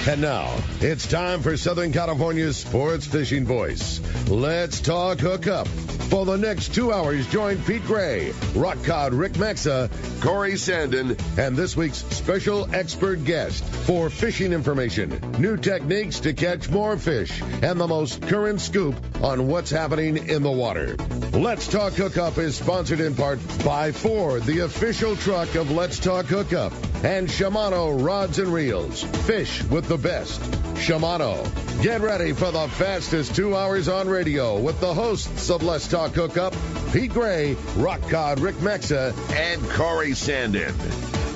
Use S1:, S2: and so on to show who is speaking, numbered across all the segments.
S1: And now, it's time for Southern California's sports fishing voice. Let's talk hookup. For the next 2 hours, join Pete Gray, Rock Cod Rick Maxa, Corey Sanden, and this week's special expert guest for fishing information, new techniques to catch more fish, and the most current scoop on what's happening in the water. Let's Talk Hookup is sponsored in part by Ford, the official truck of Let's Talk Hookup, and Shimano Rods and Reels. Fish with the best. Shimano. Get ready for the fastest 2 hours on radio with the hosts of Let's Talk Hookup, Pete Gray, Rock Cod Rick Maxa, and Corey Sanden.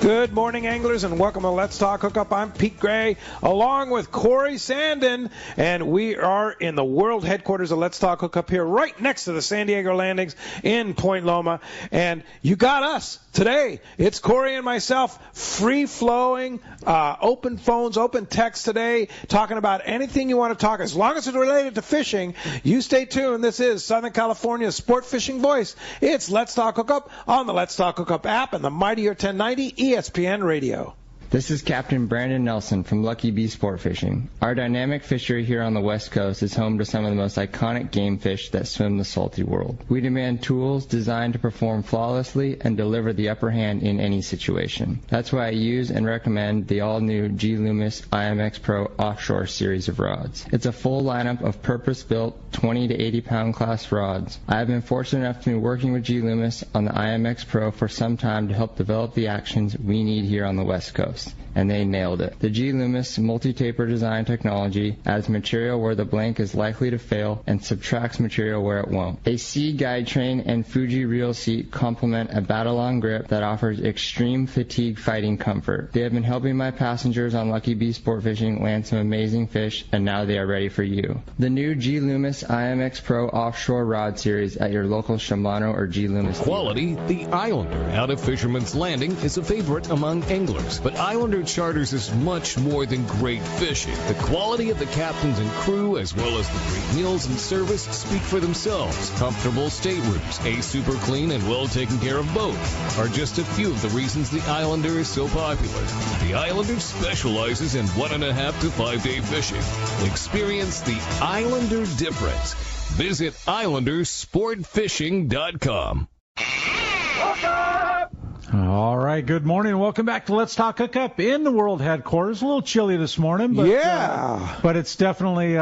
S2: Good morning, anglers, and welcome to Let's Talk Hookup. I'm Pete Gray, along with Corey Sanden, and we are in the world headquarters of Let's Talk Hookup here, right next to the San Diego landings in Point Loma. And you got us today. It's Corey and myself, free-flowing, open phones, open text today, talking about anything you want to talk. As long as it's related to fishing, you stay tuned. This is Southern California's sport fishing voice. It's Let's Talk Hookup on the Let's Talk Hookup app and the Mightier 1090 ESPN Radio.
S3: This is Captain Brandon Nelson from Lucky Bee Sport Fishing. Our dynamic fishery here on the West Coast is home to some of the most iconic game fish that swim the salty world. We demand tools designed to perform flawlessly and deliver the upper hand in any situation. That's why I use and recommend the all-new G. Loomis IMX Pro Offshore series of rods. It's a full lineup of purpose-built 20 to 80 pound class rods. I have been fortunate enough to be working with G. Loomis on the IMX Pro for some time to help develop the actions we need here on the West Coast. And they nailed it. The G. Loomis multi-taper design technology adds material where the blank is likely to fail and subtracts material where it won't. A C guide train and Fuji reel seat complement a battle-on grip that offers extreme fatigue fighting comfort. They have been helping my passengers on Lucky Bee Sport Fishing land some amazing fish, and now they are ready for you. The new G. Loomis IMX Pro Offshore Rod Series at your local Shimano or G. Loomis
S4: quality. The Islander out of Fisherman's Landing is a favorite among anglers, but Islander Charters is much more than great fishing. The quality of the captains and crew, as well as the great meals and service, speak for themselves. Comfortable staterooms, a super clean and well taken care of boat are just a few of the reasons the Islander is so popular. The Islander specializes in 1.5 to 5 day fishing. Experience the Islander difference. Visit IslanderSportFishing.com.
S5: All right, good morning. Welcome back to Let's Talk Hookup in the world headquarters. A little chilly this morning, but but it's definitely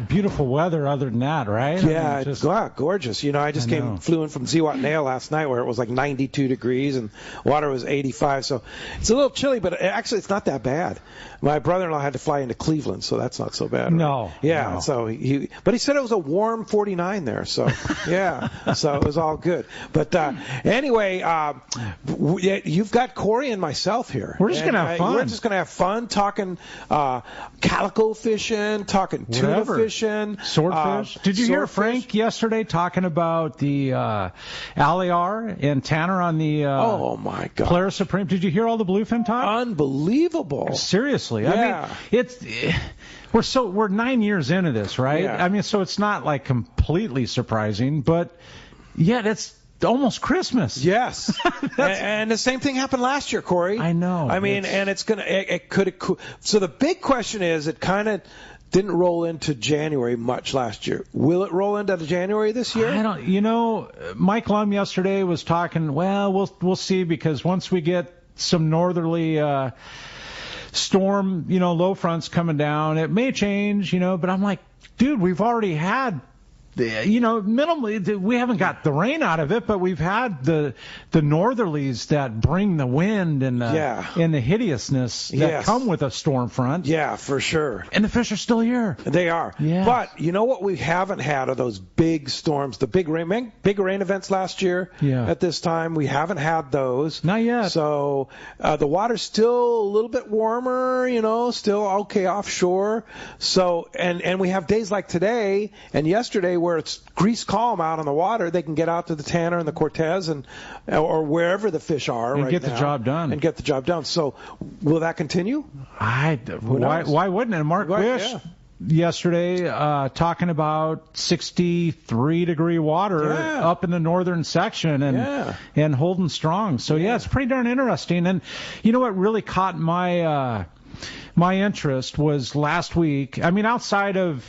S5: beautiful weather other than that, right?
S2: Yeah, it's gorgeous. You know, I flew in from Zihuatanejo last night where it was like 92 degrees and water was 85, so it's a little chilly, but actually it's not that bad. My brother-in-law had to fly into Cleveland, so that's not so bad. Right?
S5: No.
S2: Yeah,
S5: no.
S2: So he said it was a warm 49 there, so yeah, so it was all good. But anyway, you've got Corey and myself here.
S5: We're just going to have fun.
S2: We're just going to have fun talking calico fishing, talking tuna fishing.
S5: Swordfish. Did you hear Frank yesterday talking about the Aliar and Tanner on the
S2: oh my God,
S5: Polaris Supreme? Did you hear all the bluefin talk?
S2: Unbelievable.
S5: Seriously.
S2: Yeah.
S5: I mean, we're 9 years into this, right?
S2: Yeah.
S5: I mean, so it's not like completely surprising, but yet it's almost Christmas.
S2: Yes. and the same thing happened last year, Corey.
S5: I know.
S2: I mean, and it's going to, so the big question is, it kind of didn't roll into January much last year. Will it roll into January this year?
S5: I don't, Mike Lum yesterday was talking, well, we'll see, because once we get some northerly, storm, low fronts coming down, it may change, but I'm like, dude, we've already had, minimally, we haven't got the rain out of it, but we've had the northerlies that bring the wind and the hideousness that come with a storm front.
S2: Yeah, for sure.
S5: And the fish are still here.
S2: They are. Yeah. But you know what we haven't had are those big storms, the big rain events last year.
S5: Yeah.
S2: At this time, we haven't had those.
S5: Not yet.
S2: So the water's still a little bit warmer, still okay offshore. So and we have days like today and yesterday where it's grease calm out on the water. They can get out to the Tanner and the Cortez or wherever the fish are
S5: and
S2: right
S5: get
S2: now,
S5: the job done.
S2: And get the job done. So will that continue?
S5: Why wouldn't it? Mark Wish yesterday talking about 63-degree water up in the northern section and holding strong. So, it's pretty darn interesting. And you know what really caught my my interest was last week. I mean, outside of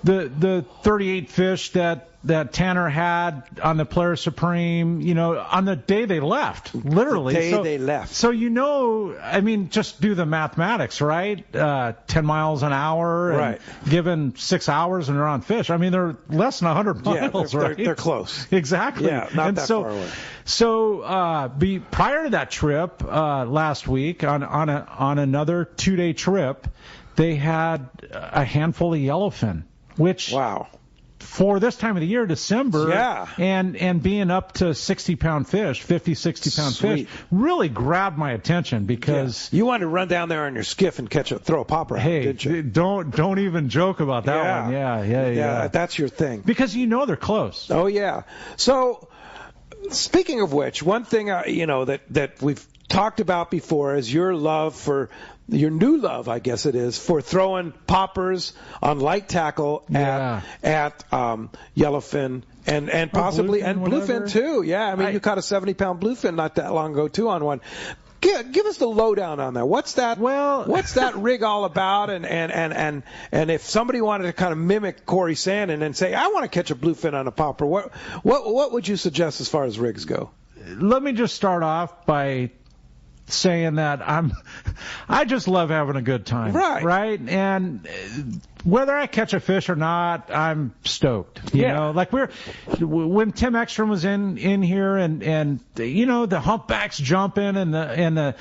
S5: the 38 fish that Tanner had on the Polaris Supreme, on the day they left, literally.
S2: The day they left.
S5: So, I mean, just do the mathematics, right? 10 miles an hour, and
S2: right,
S5: given 6 hours and they're on fish. I mean, they're less than 100 miles,
S2: yeah,
S5: right?
S2: They're close.
S5: Exactly.
S2: Yeah, not that far away.
S5: So, prior to that trip last week, on another 2-day trip, they had a handful of yellowfin, which for this time of the year, December, and being up to 60-pound fish, 50, 60-pound fish, really grabbed my attention because
S2: you wanted to run down there on your skiff and throw a popper.
S5: Hey,
S2: didn't you?
S5: don't even joke about that one. Yeah.
S2: That's your thing
S5: because they're close.
S2: Oh yeah. So speaking of which, one thing that we've talked about before is your new love, I guess it is, for throwing poppers on light tackle at yellowfin and possibly and bluefin too. Yeah, I mean you caught a 70-pound bluefin not that long ago too on one. Give us the lowdown on that. What's that? What's that rig all about? And if somebody wanted to kind of mimic Corey Sanden and say, I want to catch a bluefin on a popper, what would you suggest as far as rigs go?
S5: Let me just start off by saying that I just love having a good time. Right? And whether I catch a fish or not, I'm stoked. You know, like when Tim Ekstrom was in here and the humpbacks jumping and the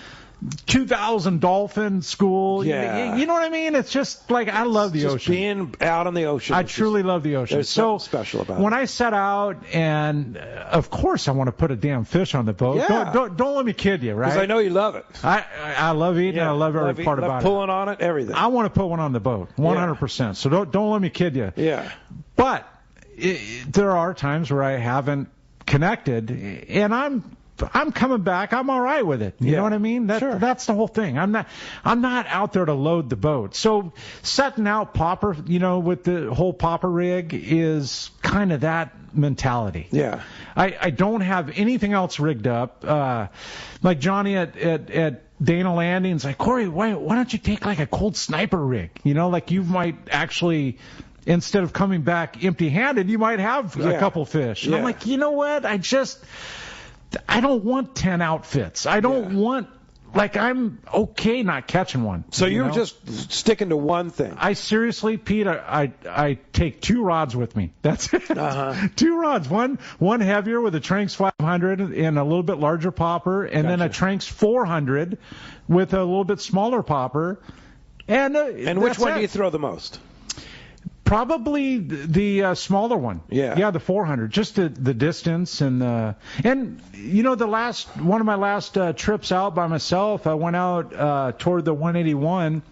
S5: 2,000 dolphin school.
S2: Yeah.
S5: You know what I mean? It's just like I love the ocean.
S2: Being out on the ocean.
S5: I truly love the ocean.
S2: There's something special about it.
S5: When I set out, and of course I want to put a damn fish on the boat.
S2: Yeah.
S5: Don't let me kid you, right?
S2: Because I know you love it.
S5: I love eating. I love every part about it.
S2: Pulling on it, everything.
S5: I want to put one on the boat, 100%. So don't let me kid you.
S2: Yeah.
S5: But there are times where I haven't connected, and I'm coming back. I'm all right with it. You know what I mean? That's the whole thing. I'm not out there to load the boat. So setting out popper, with the whole popper rig is kind of that mentality.
S2: Yeah.
S5: I don't have anything else rigged up. Like Johnny at Dana Landing's like, Corey, why don't you take like a cold sniper rig? Like you might actually, instead of coming back empty-handed, you might have a couple fish. And I'm like, you know what? I don't want 10 outfits. I don't want, I'm okay not catching one.
S2: So you're just sticking to one thing.
S5: I seriously, Pete, I take 2 rods with me. That's it. 2 rods. One heavier with a Tranks 500 and a little bit larger popper, and then a Tranks 400 with a little bit smaller popper. And
S2: which one do you throw the most?
S5: Probably the smaller one. Yeah, the 400. Just the distance and the one of my last trips out by myself, I went out toward the 181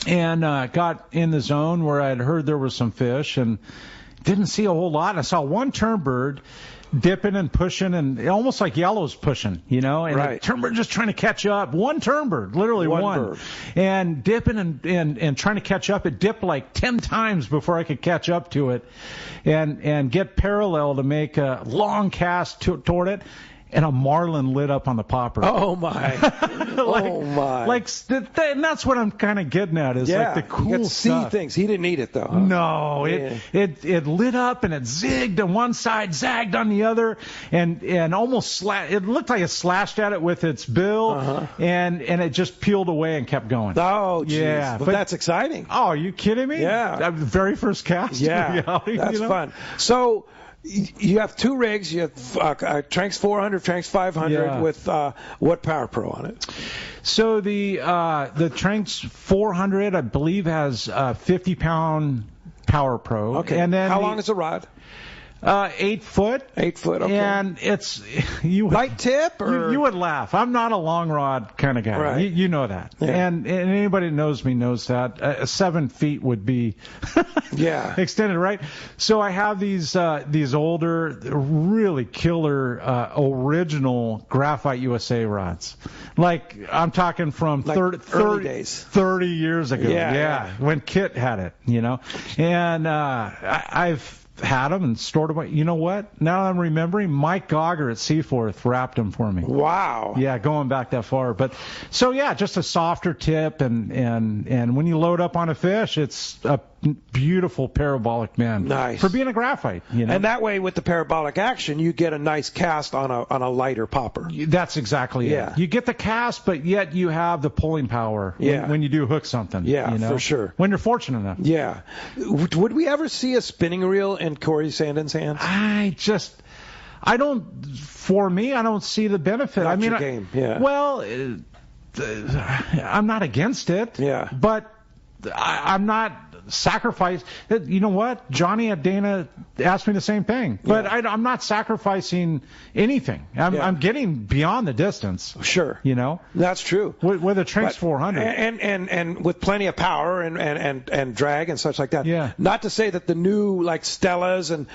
S5: and got in the zone where I'd heard there was some fish and didn't see a whole lot. And I saw one turnbird dipping and pushing and almost like yellow's pushing, and the turnbird just trying to catch up. One turnbird, literally one. Bird. And dipping and trying to catch up. It dipped like 10 times before I could catch up to it and get parallel to make a long cast toward it. And a marlin lit up on the popper.
S2: Oh my! Oh my!
S5: And that's what I'm kind of getting at is like the cool stuff.
S2: See things. He didn't eat it though. Huh?
S5: No, it lit up and it zigged on one side, zagged on the other, and almost it looked like it slashed at it with its bill, and it just peeled away and kept going.
S2: Oh, geez. Yeah, but that's exciting.
S5: Oh, are you kidding me?
S2: Yeah,
S5: the very first cast.
S2: Yeah, that's fun. So. You have 2 rigs. You have Tranks 400, Tranks 500 with what Power Pro on it?
S5: So the Tranks 400, I believe, has 50-pound Power Pro.
S2: Okay.
S5: And then
S2: how long is the rod?
S5: 8 foot.
S2: 8 foot. Okay.
S5: And it's
S2: light tip, or
S5: you would laugh. I'm not a long rod kind of guy.
S2: Right.
S5: You know that.
S2: Yeah.
S5: And anybody that knows me knows that 7 feet would be extended, right? So I have these older, really killer original Graphite USA rods. Like I'm talking from 30 years ago.
S2: Yeah.
S5: When Kit had it, And I've had them and stored them away. You know what? Now I'm remembering, Mike Gogger at Seaforth wrapped them for me.
S2: Wow.
S5: Yeah, going back that far. But so yeah, just a softer tip, and when you load up on a fish, it's a beautiful parabolic bend.
S2: Nice.
S5: For being a graphite, you know.
S2: And that way, with the parabolic action, you get a nice cast on a lighter popper.
S5: That's exactly it. You get the cast, but yet you have the pulling power when you do hook something.
S2: Yeah,
S5: you know?
S2: for sure.
S5: When you're fortunate enough.
S2: Yeah. Would we ever see a spinning reel in Corey Sanden's hands?
S5: I don't see the benefit.
S2: Not your game. Yeah.
S5: Well, I'm not against it.
S2: Yeah.
S5: But I'm not sacrificed. You know what? Johnny at Dana asked me the same thing. But I'm not sacrificing anything. I'm getting beyond the distance.
S2: Sure.
S5: You know?
S2: That's true.
S5: With a Trink's 400.
S2: And with plenty of power and drag and such like that.
S5: Yeah.
S2: Not to say that the new like Stellas and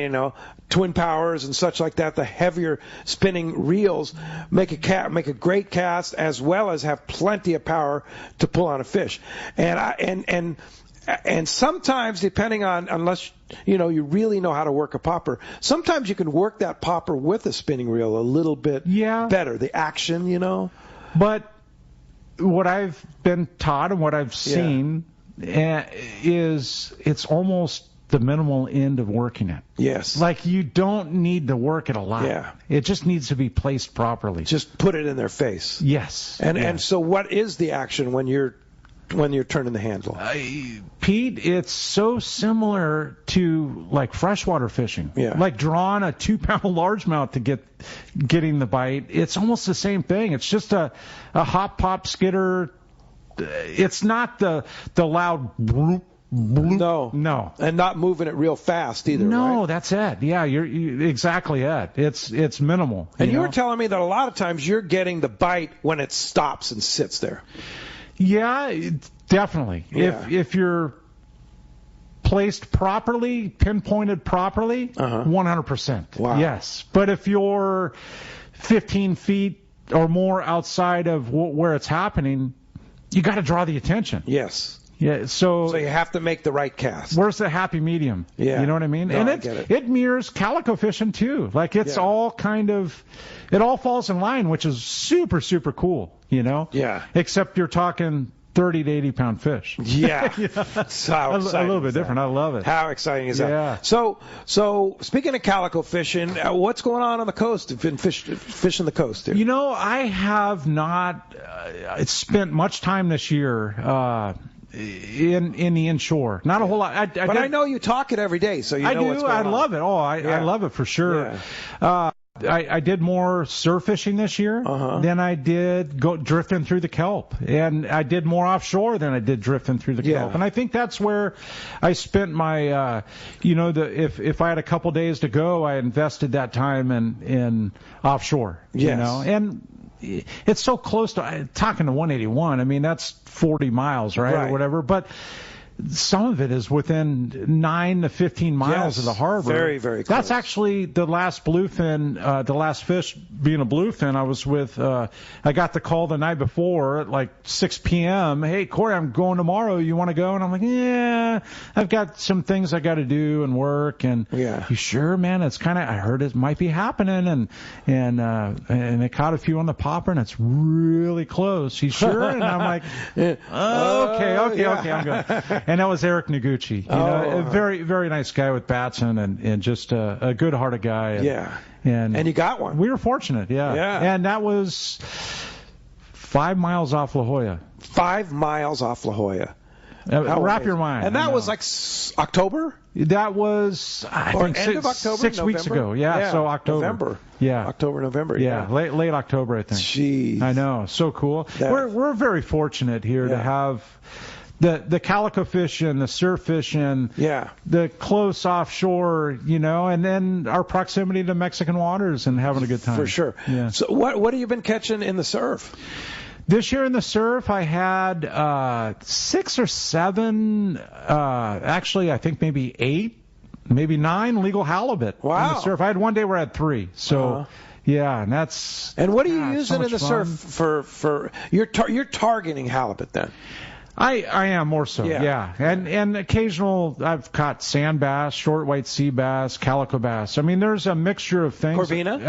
S2: you know, twin powers and such like that, the heavier spinning reels make a great cast as well as have plenty of power to pull on a fish. And sometimes, depending on, unless you know you really know how to work a popper, sometimes you can work that popper with a spinning reel a little bit better. The action, you know.
S5: But what I've been taught and what I've seen is it's almost the minimal end of working it.
S2: Yes.
S5: Like you don't need to work it a lot.
S2: Yeah.
S5: It just needs to be placed properly.
S2: Just put it in their face.
S5: Yes.
S2: And so what is the action when you're turning the handle?
S5: Pete, it's so similar to like freshwater fishing.
S2: Yeah.
S5: Like drawing a 2-pound largemouth to getting the bite. It's almost the same thing. It's just a hop pop skidder. It's not the loud bloop. No.
S2: And not moving it real fast either,
S5: No,
S2: right?
S5: that's it. Yeah, you're exactly it. It's minimal.
S2: And you were telling me that a lot of times you're getting the bite when it stops and sits there.
S5: Yeah, definitely.
S2: Yeah.
S5: If you're placed properly, pinpointed properly, 100%.
S2: Wow.
S5: Yes. But if you're 15 feet or more outside of where it's happening, you got to draw the attention.
S2: Yes.
S5: Yeah, so
S2: you have to make the right cast.
S5: Where's the happy medium?
S2: Yeah.
S5: You know what I mean?
S2: No,
S5: and
S2: I get it.
S5: It mirrors calico fishing too. Like it's all kind of, it all falls in line, which is super, super cool, you know?
S2: Yeah.
S5: Except you're talking 30 to 80 pound fish.
S2: Yeah. So how
S5: a
S2: exciting
S5: little bit
S2: is that?
S5: different. I love it.
S2: How exciting is that?
S5: Yeah.
S2: So speaking of calico fishing, what's going on the coast? You've been fishing the coast here.
S5: You know, I have not spent much time this year in the inshore. Not a whole lot.
S2: But I know you talk it every day, so you know what's going on.
S5: I love it. Oh, I love it for sure.
S2: Yeah.
S5: I did more surf fishing this year than I did go drifting through the kelp, and I did more offshore than I did drifting through the kelp. And I think that's where I spent my, if I had a couple days to go, I invested that time in offshore.
S2: Yes.
S5: You know, and it's so close to talking to 181. I mean, that's 40 miles, right? Or whatever, but. Some of it is within 9 to 15 miles of the harbor.
S2: Very, very close.
S5: That's actually the last bluefin, the last fish being a bluefin. I was with, I got the call the night before at like 6 p.m. Hey, Corey, I'm going tomorrow. You want to go? And I'm like, yeah, I've got some things I got to do and work. And you sure, man? It's kind of, I heard it might be happening. And they caught a few on the popper and it's really close. You sure? And I'm like, okay, I'm good. And that was Eric Noguchi, a very, very nice guy with Batson and just a good-hearted guy. And you
S2: got one.
S5: We were fortunate, And that was 5 miles off La Jolla.
S2: 5 miles off La Jolla.
S5: Wrap your mind.
S2: And that was like October?
S5: That was, I think,
S2: end of October,
S5: 6 weeks ago. So October.
S2: November. October, November.
S5: Late October, I think.
S2: Jeez.
S5: I know. So cool. We're very fortunate here to have the calico fishing, the surf fishing, the close offshore, and then our proximity to Mexican waters and having a good time.
S2: For sure.
S5: Yeah.
S2: So what have you been catching in the surf?
S5: This year in the surf, I had 6 or 7, actually I think maybe 8, maybe 9 legal halibut in the surf. I had one day where I had 3. So. Yeah, and that's.
S2: And what are you using in the surf for? You're targeting halibut then?
S5: I am more so, yeah. And occasional, I've caught sand bass, short white sea bass, calico bass. I mean, there's a mixture of things.
S2: Corvina?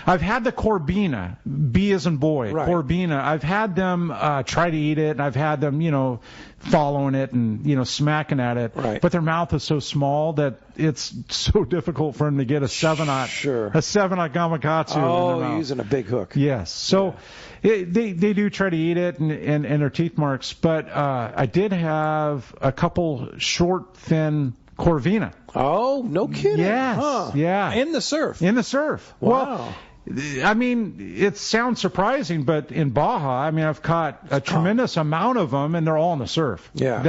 S5: I've had the Corvina, B as in boy,
S2: right.
S5: Corvina. I've had them try to eat it, and I've had them, following it and, smacking at it.
S2: Right.
S5: But their mouth is so small that it's so difficult for them to get a 7-aught,
S2: sure.
S5: a 7-aught gamakatsu.
S2: Oh, you're using a big hook.
S5: Yes. So they do try to eat it and their teeth marks. But I did have a couple short, thin Corvina.
S2: Oh, no kidding.
S5: Yes.
S2: Huh.
S5: Yeah.
S2: In the surf.
S5: Wow.
S2: Well,
S5: I mean, it sounds surprising, but in Baja, I've caught a tremendous amount of them, and they're all in the surf.
S2: Yeah.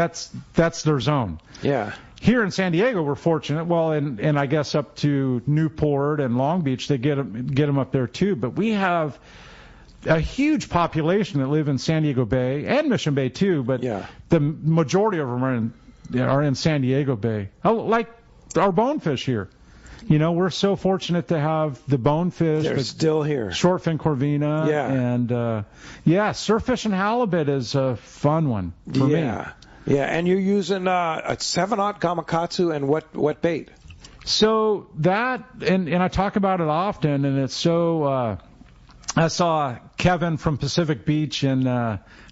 S5: That's their zone.
S2: Yeah.
S5: Here in San Diego, we're fortunate. Well, and I guess up to Newport and Long Beach, they get them up there too. But we have a huge population that live in San Diego Bay and Mission Bay too. But the majority of them are in San Diego Bay. Like our bonefish here. We're so fortunate to have the bonefish.
S2: They're still here.
S5: Shortfin Corvina.
S2: Yeah.
S5: And surf fishing halibut is a fun one for me.
S2: Yeah, and you're using a 7-aught gamakatsu and what bait?
S5: So that, and I talk about it often, and it's so, I saw Kevin from Pacific Beach in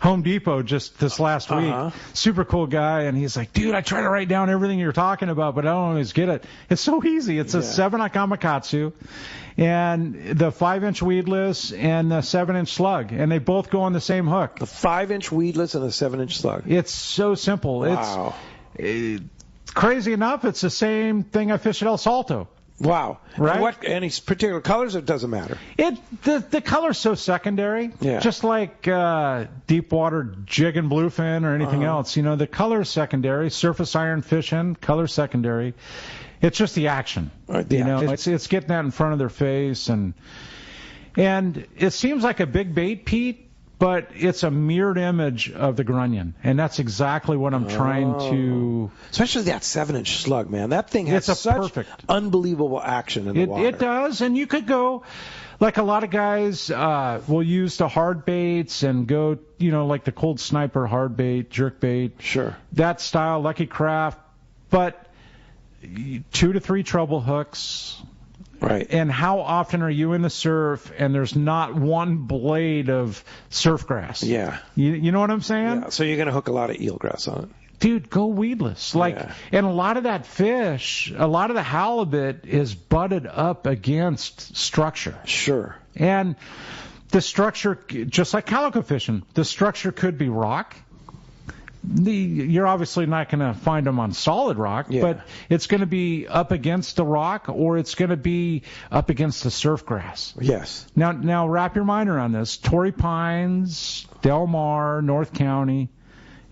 S5: Home Depot just this last week. Super cool guy, and he's like, dude, I try to write down everything you're talking about, but I don't always get it. It's so easy. It's a 7-aught gamakatsu, and the 5-inch weedless and the 7-inch slug, and they both go on the same hook.
S2: The 5-inch weedless and the 7-inch slug.
S5: It's so simple.
S2: Wow.
S5: It's crazy enough, it's the same thing I fish at El Salto.
S2: Wow.
S5: Right?
S2: And any particular colors, or it doesn't matter?
S5: The color's so secondary.
S2: Yeah.
S5: Just like deep water jig and bluefin or anything else. The color's secondary. Surface iron fishing, color's secondary. It's just the action. It's getting that in front of their face, and it seems like a big bait, Pete, but it's a mirrored image of the grunion, and that's exactly what I'm trying to.
S2: Especially that 7-inch slug, man. That thing has such unbelievable action in the water.
S5: It does, and you could go, like a lot of guys will use the hard baits and go, like the cold sniper hard bait, jerk bait.
S2: Sure.
S5: That style, Lucky Craft, but 2 to 3 treble hooks.
S2: Right.
S5: And how often are you in the surf and there's not one blade of surf grass?
S2: Yeah.
S5: You know what I'm saying?
S2: Yeah. So you're going to hook a lot of eelgrass on it.
S5: Dude, go weedless. And a lot of that fish, a lot of the halibut is butted up against structure.
S2: Sure.
S5: And the structure, just like calico fishing, the structure could be rock. You're obviously not going to find them on solid rock, but it's going to be up against the rock, or it's going to be up against the surf grass.
S2: Yes.
S5: Now wrap your mind around this. Torrey Pines, Del Mar, North County,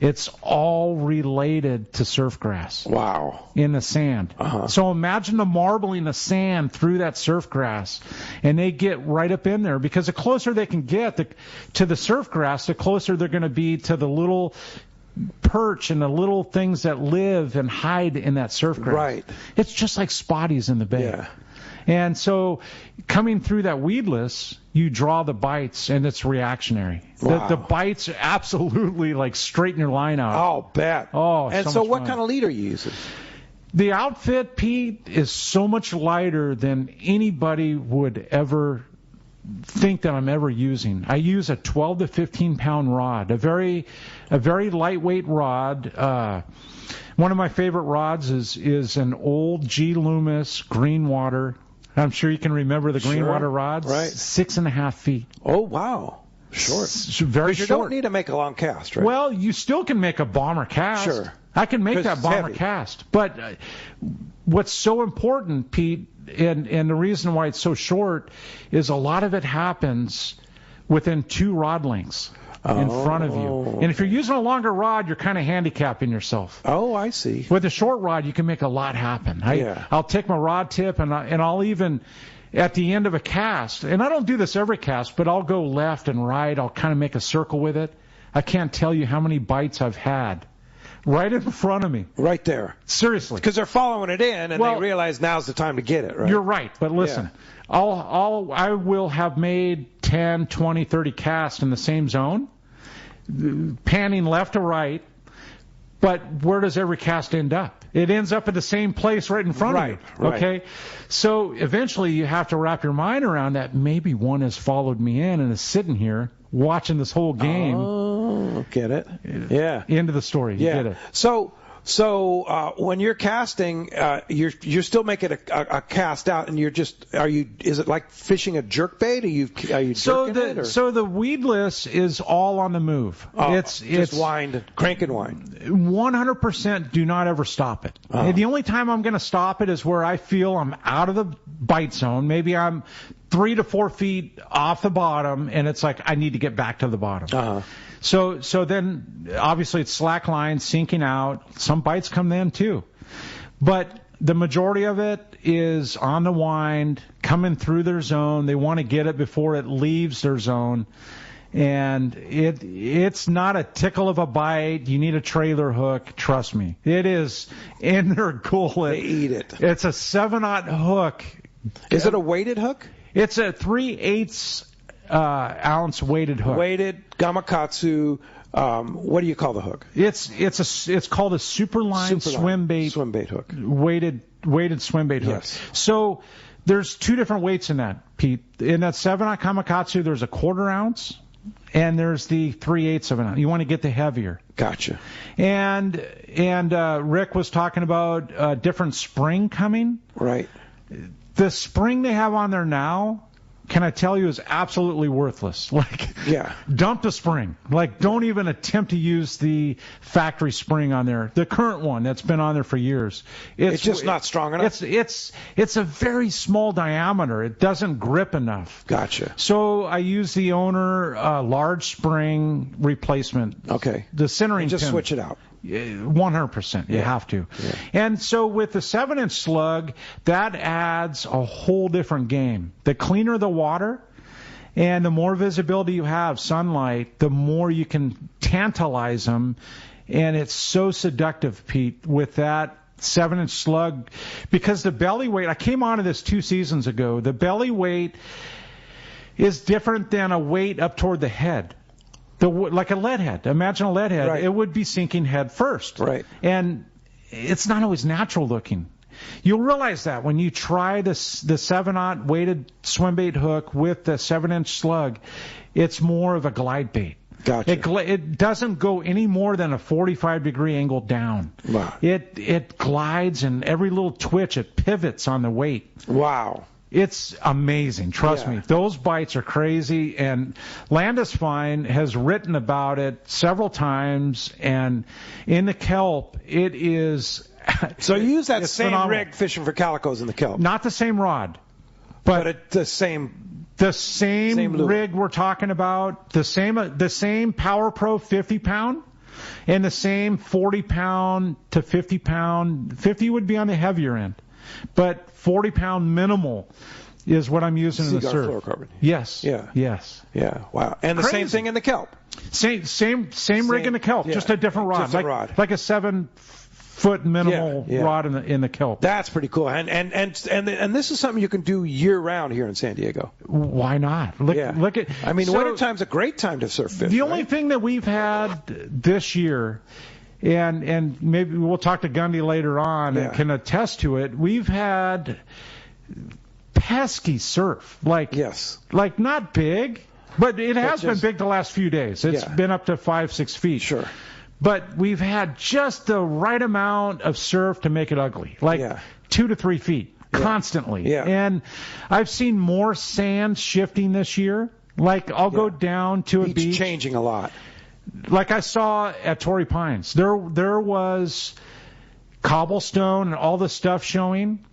S5: it's all related to surf grass.
S2: Wow.
S5: In the sand. So imagine the marbling the sand through that surf grass, and they get right up in there, because the closer they can get to the surf grass, the closer they're going to be to the little perch and the little things that live and hide in that surf grass.
S2: Right.
S5: It's just like spotties in the bay.
S2: Yeah.
S5: And so coming through that weedless, you draw the bites, and it's reactionary.
S2: Wow.
S5: The bites absolutely straighten your line out.
S2: Oh, bet.
S5: Oh,
S2: and so what kind of lead are you using?
S5: The outfit, Pete, is so much lighter than anybody would ever think that I'm ever using. I use a 12 to 15 pound rod, a very lightweight rod. One of my favorite rods is an old G. Loomis Greenwater. I'm sure you can remember the Greenwater rods.
S2: Right.
S5: 6.5 feet.
S2: Oh, wow. Short.
S5: Very
S2: short. You don't need to make a long cast, right?
S5: Well, you still can make a bomber cast.
S2: Sure.
S5: I can make that bomber
S2: heavy.
S5: cast. But what's so important, Pete, and the reason why it's so short is a lot of it happens within 2 rod lengths in front of you. And if you're using a longer rod, you're kind of handicapping yourself.
S2: Oh, I see.
S5: With a short rod, you can make a lot happen. I'll take my rod tip, and I'll even, at the end of a cast, and I don't do this every cast, but I'll go left and right. I'll kind of make a circle with it. I can't tell you how many bites I've had right in front of me.
S2: Right there.
S5: Seriously.
S2: Because they're following it in, and they realize now's the time to get it, right?
S5: You're right, but listen, I will have made 10, 20, 30 casts in the same zone. panning left to right. But where does every cast end up? It ends up at the same place right in front of you.
S2: Right.
S5: Okay? So eventually you have to wrap your mind around that maybe one has followed me in and is sitting here watching this whole game.
S2: Oh, get it? Yeah.
S5: Into the story. You get it.
S2: So when you're casting, you're still making a cast out, and is it like fishing a jerkbait? Are you jerking it? Or?
S5: So the weedless is all on the move. It's
S2: just wind, crank and wind.
S5: 100% do not ever stop it. The only time I'm going to stop it is where I feel I'm out of the bite zone. Maybe I'm 3 to 4 feet off the bottom, and it's like I need to get back to the bottom. So then, obviously, it's slack line, sinking out. Some bites come then, too. But the majority of it is on the wind, coming through their zone. They want to get it before it leaves their zone. And it's not a tickle of a bite. You need a trailer hook. Trust me. It is in their gullet.
S2: They eat it.
S5: It's a 7/0 hook.
S2: Is it a weighted hook?
S5: It's a 3/8 ounce weighted hook.
S2: Weighted gamakatsu. What do you call the hook?
S5: It's called a Superline swim bait
S2: hook.
S5: Weighted swim bait hook.
S2: Yes.
S5: So there's 2 different weights in that, Pete. In that 7/0 Kamakatsu, there's a 1/4 ounce, and there's the 3/8 of an ounce. You want to get the heavier.
S2: Gotcha.
S5: And Rick was talking about different spring coming.
S2: Right.
S5: The spring they have on there now, can I tell you, is absolutely worthless. Dump the spring. Don't even attempt to use the factory spring on there. The current one that's been on there for years.
S2: It's just not strong enough?
S5: It's a very small diameter. It doesn't grip enough.
S2: Gotcha.
S5: So I use the owner large spring replacement.
S2: Okay.
S5: The centering
S2: and just
S5: pin.
S2: Switch it out.
S5: 100%. You have to. Yeah. And so with the 7-inch slug, that adds a whole different game. The cleaner the water and the more visibility you have, sunlight, the more you can tantalize them. And it's so seductive, Pete, with that 7-inch slug. Because the belly weight, I came onto this 2 seasons ago, the belly weight is different than a weight up toward the head. Like a lead head. Imagine a lead head.
S2: Right.
S5: It would be sinking head first.
S2: Right.
S5: And it's not always natural looking. You'll realize that when you try the 7/0 weighted swim bait hook with the 7-inch slug, it's more of a glide bait.
S2: Gotcha.
S5: It doesn't go any more than a 45-degree angle down.
S2: Wow.
S5: It glides, and every little twitch, it pivots on the weight.
S2: Wow.
S5: It's amazing. Trust me. Those bites are crazy. And Landis Fine has written about it several times. And in the kelp, it is.
S2: So you use that same
S5: phenomenal.
S2: rig fishing for calicos in the kelp?
S5: Not the same rod. But
S2: it's the same.
S5: The same rig we're talking about. The same Power Pro 50-pound. And the same 40-pound to 50-pound. 50 would be on the heavier end. But 40-pound minimal is what I'm using in the surf.
S2: Fluorocarbon.
S5: Yes.
S2: Yeah.
S5: Yes.
S2: Yeah. Wow. And the same thing in the kelp.
S5: Same rig in the kelp, just a different rod.
S2: Just a rod.
S5: Like a 7-foot minimal rod in the kelp.
S2: That's pretty cool. And this is something you can do year round here in San Diego.
S5: Why not? Look at.
S2: I mean, wintertime's a great time to surf fish.
S5: The only thing that we've had this year. And maybe we'll talk to Gundy later on and can attest to it. We've had pesky surf. Like not big, but it has been big the last few days. It's been up to 5-6 feet.
S2: Sure.
S5: But we've had just the right amount of surf to make it ugly. 2 to 3 feet constantly.
S2: Yeah.
S5: And I've seen more sand shifting this year. I'll go down to a beach.
S2: Changing a lot.
S5: Like I saw at Torrey Pines, there was cobblestone and all this stuff showing.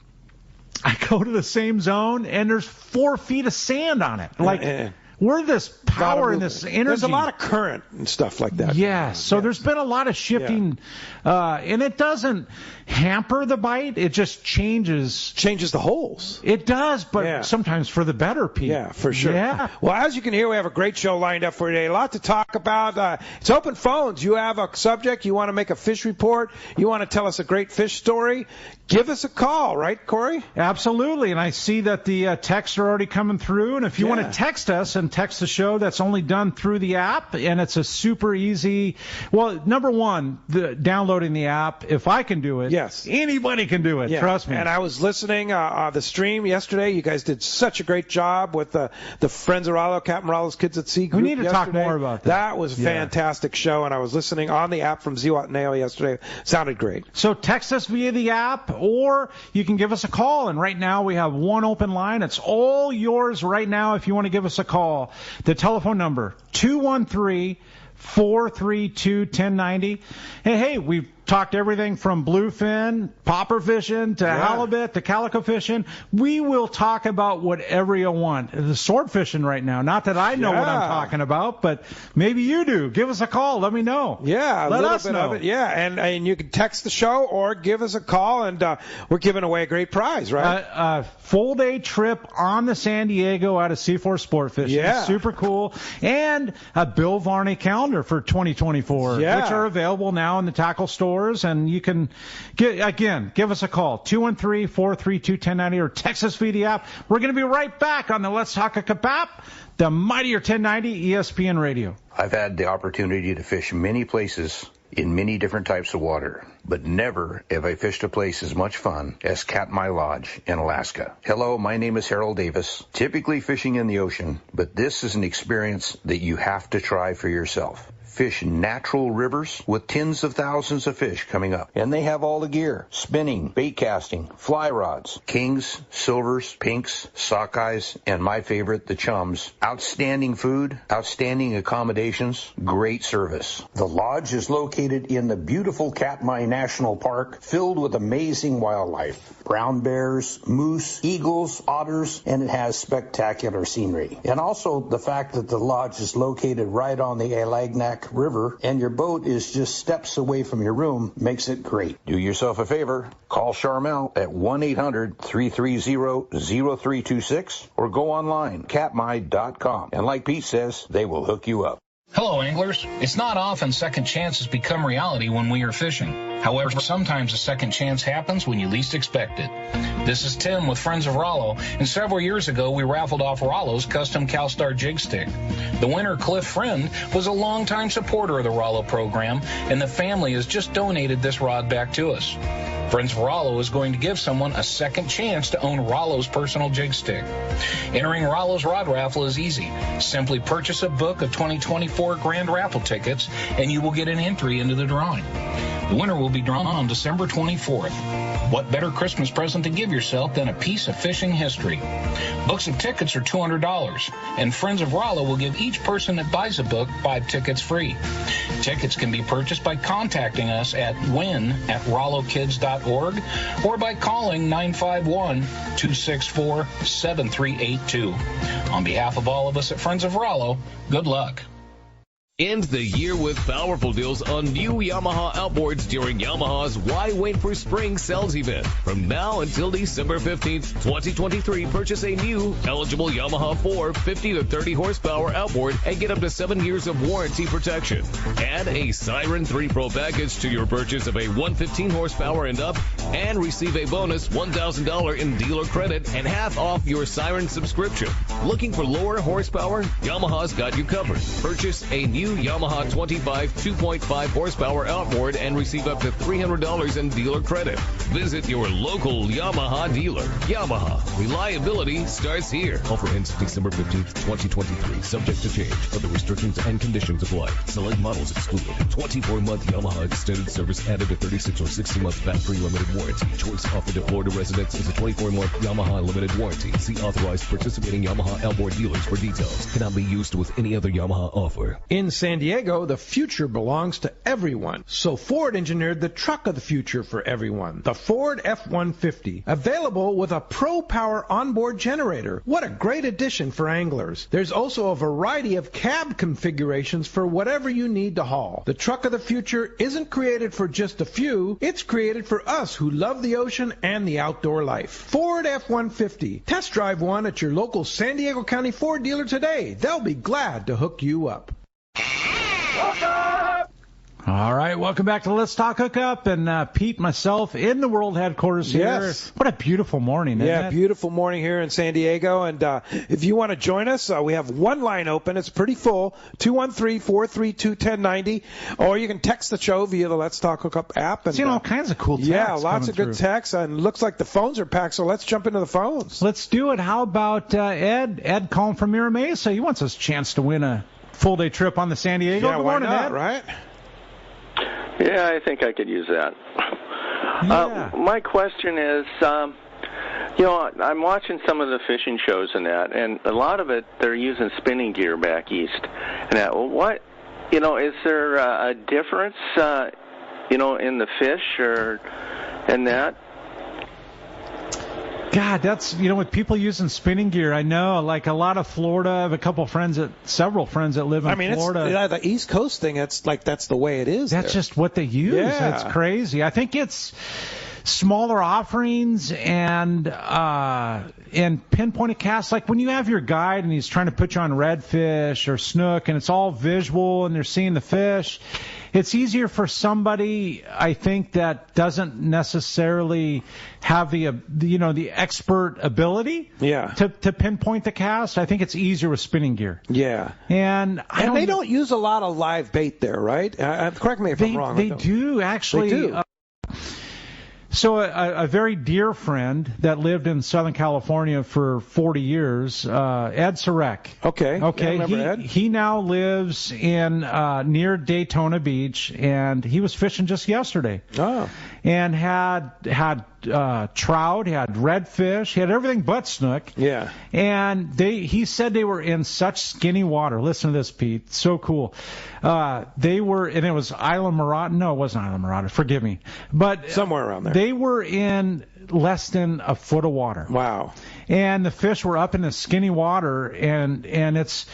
S5: I go to the same zone and there's 4 feet of sand on it. Where this power and this energy.
S2: There's a lot of current and stuff like that.
S5: Yes. So there's been a lot of shifting, and it doesn't hamper the bite. It just changes
S2: the holes.
S5: It does, but sometimes for the better, Pete.
S2: Yeah, for sure.
S5: Yeah.
S2: Well, as you can hear, we have a great show lined up for today. A lot to talk about. It's open phones. You have a subject, you want to make a fish report, you want to tell us a great fish story, give us a call, right, Corey?
S5: Absolutely. And I see that the texts are already coming through, and if you want to text us and and text the show. That's only done through the app, and it's a super easy. Well, number one, downloading the app. If I can do it,
S2: yes,
S5: anybody can do it.
S2: Yeah.
S5: Trust me.
S2: And I was listening the stream yesterday. You guys did such a great job with the Friends of Rollo, Captain Rollo's Kids at Sea group.
S5: We need to talk more about that.
S2: That was a fantastic show, and I was listening on the app from Zewat Nail yesterday. Sounded great.
S5: So text us via the app, or you can give us a call. And right now we have one open line. It's all yours right now if you want to give us a call. The telephone number, 213-432-1090. Hey, we've talked everything from bluefin, popper fishing, to halibut, to calico fishing. We will talk about whatever you want. The sword fishing right now. Not that I know what I'm talking about, but maybe you do. Give us a call. Let me know.
S2: Yeah,
S5: Let
S2: little
S5: us
S2: bit
S5: know.
S2: of it. Yeah, and you can text the show or give us a call, and we're giving away a great prize, right?
S5: A full-day trip on the San Diego out of C4 Sport Fishing.
S2: Yeah.
S5: Super cool. And a Bill Varney calendar for 2024, which are available now in the tackle stores. And you can, give us a call, 213-432-1090, or text us via the app. We're going to be right back on the Let's Talk Hookup app, the mightier 1090 ESPN Radio.
S6: I've had the opportunity to fish many places in many different types of water, but never have I fished a place as much fun as Katmai Lodge in Alaska. Hello, my name is Harold Davis, typically fishing in the ocean, but this is an experience that you have to try for yourself. Fish natural rivers with tens of thousands of fish coming up. And they have all the gear: spinning, bait casting, fly rods, kings, silvers, pinks, sockeyes, and my favorite, the chums. Outstanding food, outstanding accommodations, great service. The lodge is located in the beautiful Katmai National Park, filled with amazing wildlife. Brown bears, moose, eagles, otters, and it has spectacular scenery. And also the fact that the lodge is located right on the Alagnak River and your boat is just steps away from your room makes it great. Do yourself a favor. Call Charmel at 1-800-330-0326 or go online, katmai.com. And like Pete says, they will hook you up.
S7: Hello, anglers. It's not often second chances become reality when we are fishing. However, sometimes a second chance happens when you least expect it. This is Tim with Friends of Rollo, and several years ago we raffled off Rollo's custom CalStar jig stick. The winner, Cliff Friend, was a longtime supporter of the Rollo program, and the family has just donated this rod back to us. Friends of Rollo is going to give someone a second chance to own Rollo's personal jig stick. Entering Rollo's rod raffle is easy. Simply purchase a book of 2024 grand raffle tickets, and you will get an entry into the drawing. The winner will be drawn on December 24th. What better Christmas present to give yourself than a piece of fishing history? Books of tickets are $200, and Friends of Rollo will give each person that buys a book 5 tickets free. Tickets can be purchased by contacting us at win@rollokids.org or by calling 951-264-7382. On behalf of all of us at Friends of Rollo, good luck.
S4: End the year with powerful deals on new Yamaha outboards during Yamaha's Why Wait for Spring sales event. From now until December 15th, 2023, purchase a new eligible Yamaha 4 50 to 30 horsepower outboard and get up to 7 years of warranty protection. Add a Siren 3 Pro package to your purchase of a 115 horsepower and up and receive a bonus $1,000 in dealer credit and half off your Siren subscription. Looking for lower horsepower? Yamaha's got you covered. Purchase a new Yamaha 25 2.5 horsepower outboard and receive up to $300 in dealer credit. Visit your local Yamaha dealer. Yamaha, reliability starts here. Offer ends December 15th, 2023. Subject to change. Other restrictions and conditions apply. Select models excluded. 24-month Yamaha extended service added to 36 or 60-month factory limited warranty. Choice offered to Florida residents is a 24-month Yamaha limited warranty. See authorized participating Yamaha outboard dealers for details. Cannot be used with any other Yamaha offer.
S2: In San Diego, the future belongs to everyone. So Ford engineered the truck of the future for everyone, the Ford F-150, available with a Pro Power onboard generator. What a great addition for anglers. There's also a variety of cab configurations for whatever you need to haul. The truck of the future isn't created for just a few. It's created for us who love the ocean and the outdoor life. Ford F-150. Test drive one at your local San Diego County Ford dealer today. They'll be glad to hook you up.
S5: All right, welcome back to Let's Talk Hookup, and Pete, myself, in the world headquarters here.
S2: Yes.
S5: What a beautiful morning, isn't it?
S2: Beautiful morning here in San Diego, and if you want to join us, we have one line open. It's pretty full, 213-432-1090, or you can text the show via the Let's Talk Hookup app. And,
S5: all kinds of cool texts.
S2: Yeah, lots of good texts, and looks like the phones are packed, so let's jump into the phones.
S5: Let's do it. How about Ed? Ed calling from Mira Mesa. He wants a chance to win a full-day trip on the San Diego.
S2: Yeah,
S5: Good
S2: why
S5: morning,
S2: not,
S5: Ed.
S2: right?
S8: Yeah, I think I could use that.
S5: Yeah.
S8: My question is, I'm watching some of the fishing shows and that, and a lot of it, they're using spinning gear back east. And that, is there a difference, in the fish or in that?
S5: God, that's, with people using spinning gear, I know, like a lot of Florida, I have several friends that live in Florida.
S2: It's the East Coast thing, that's the way it is.
S5: That's just what they use.
S2: Yeah.
S5: It's crazy. I think it's smaller offerings and pinpointed casts. Like when you have your guide and he's trying to put you on redfish or snook and it's all visual and they're seeing the fish, it's easier for somebody, I think, that doesn't necessarily have the expert ability to pinpoint the cast. I think it's easier with spinning gear.
S2: Yeah.
S5: And
S2: they don't use a lot of live bait there, right? Correct me if I'm wrong.
S5: They do, actually.
S2: They do.
S5: So a very dear friend that lived in Southern California for 40 years, Ed Sarek.
S2: Okay.
S5: Yeah, I
S2: remember Ed.
S5: He now lives in near Daytona Beach, and he was fishing just yesterday.
S2: Oh.
S5: And had trout, he had redfish, he had everything but snook.
S2: Yeah.
S5: And he said they were in such skinny water. Listen to this, Pete. So cool. They were, and it was Isla Mirada. No, it wasn't Isla Mirada. Forgive me. But
S2: somewhere around there.
S5: They were in less than a foot of water.
S2: Wow.
S5: And the fish were up in the skinny water, and it's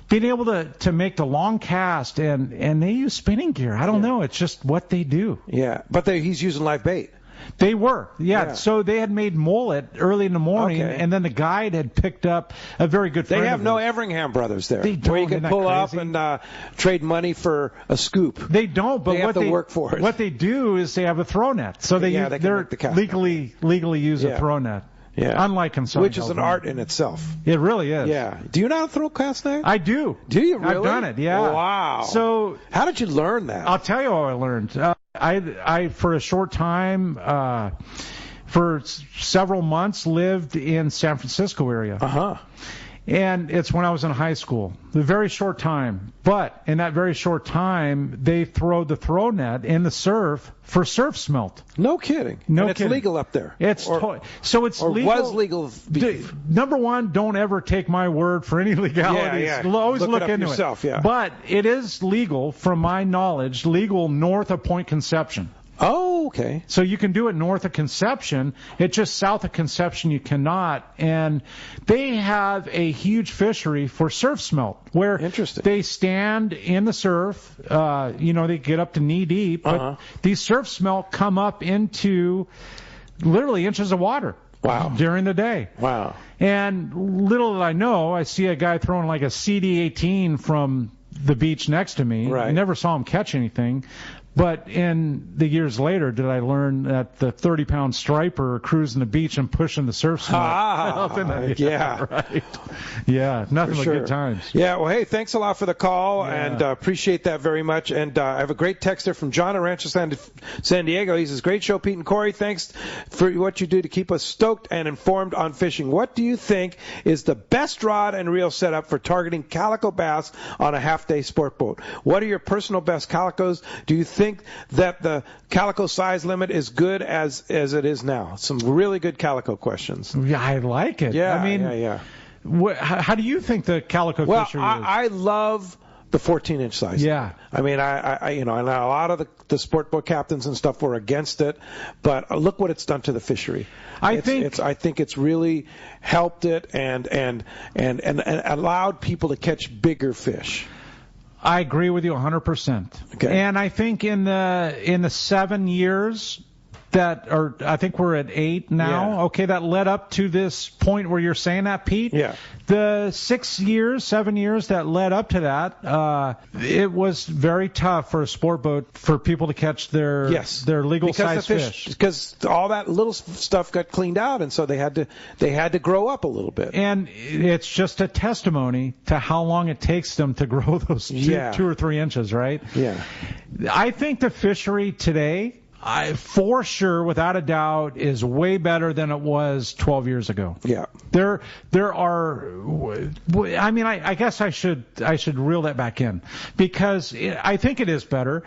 S5: being able to make the long cast, and they use spinning gear. I don't know. It's just what they do.
S2: Yeah. But he's using live bait.
S5: They were, yeah. So they had made mullet early in the morning, and then the guide had picked up a very good friend.
S2: They have no Everingham brothers there.
S5: They don't.
S2: Where you can pull up and trade money for a scoop.
S5: They don't, but
S2: they have to work for it.
S5: What they do is they have a throw net. So they're legally use a throw net.
S2: Yeah.
S5: Unlike in Southern
S2: Which is an art in itself.
S5: It really is.
S2: Yeah. Do you know how to throw cast net?
S5: I do.
S2: Do you really?
S5: I've done it, yeah.
S2: Wow.
S5: So
S2: how did you learn that?
S5: I'll tell you how I learned. I for a short time, for several months, lived in San Francisco area.
S2: Uh-huh.
S5: And it's when I was in high school. A very short time. But in that very short time, they throw the throw net in the surf for surf smelt.
S2: No kidding.
S5: No
S2: and it's
S5: kidding.
S2: legal up there.
S5: So it's
S2: or
S5: legal.
S2: Was legal.
S5: Number one, don't ever take my word for any legalities.
S2: Yeah.
S5: Always look
S2: it
S5: into
S2: yourself,
S5: it.
S2: Yeah.
S5: But it is legal, from my knowledge, legal north of Point Conception.
S2: Oh, okay.
S5: So you can do it north of Conception. It's just south of Conception you cannot. And they have a huge fishery for surf smelt where they stand in the surf. They get up to knee deep. But these surf smelt come up into literally inches of water.
S2: Wow.
S5: During the day.
S2: Wow.
S5: And little did I know, I see a guy throwing like a CD18 from the beach next to me.
S2: Right.
S5: I never saw him catch anything. But in the years later, did I learn that the 30-pound striper cruising the beach and pushing the surf smelt?
S2: Yeah.
S5: Right. Yeah, nothing but good times.
S2: Yeah, well, hey, thanks a lot for the call, and appreciate that very much. And I have a great texter from John at Rancho San Diego. He says, great show, Pete and Corey. Thanks for what you do to keep us stoked and informed on fishing. What do you think is the best rod and reel setup for targeting calico bass on a half-day sport boat? What are your personal best calicos? Do you think that the calico size limit is good as it is now? Some really good calico questions.
S5: Yeah, I like it.
S2: Yeah,
S5: I mean, how do you think the calico fishery is?
S2: I love the 14-inch size.
S5: Yeah.
S2: I mean, I know a lot of the sport boat captains and stuff were against it, but look what it's done to the fishery. I think it's really helped it and allowed people to catch bigger fish.
S5: I agree with you 100%.
S2: Okay.
S5: And I think in the 7 years that are, I think we're at 8 now.
S2: Yeah.
S5: Okay, that led up to this point where you're saying that, Pete.
S2: Yeah.
S5: The 7 years that led up to that, it was very tough for a sport boat for people to catch their legal size fish.
S2: Because all that little stuff got cleaned out, and so they had to grow up a little bit.
S5: And it's just a testimony to how long it takes them to grow those 2 or 3 inches, right?
S2: Yeah.
S5: I think the fishery today, for sure, without a doubt, is way better than it was 12 years ago.
S2: Yeah.
S5: There are. I mean, I guess I should reel that back in, because I think it is better,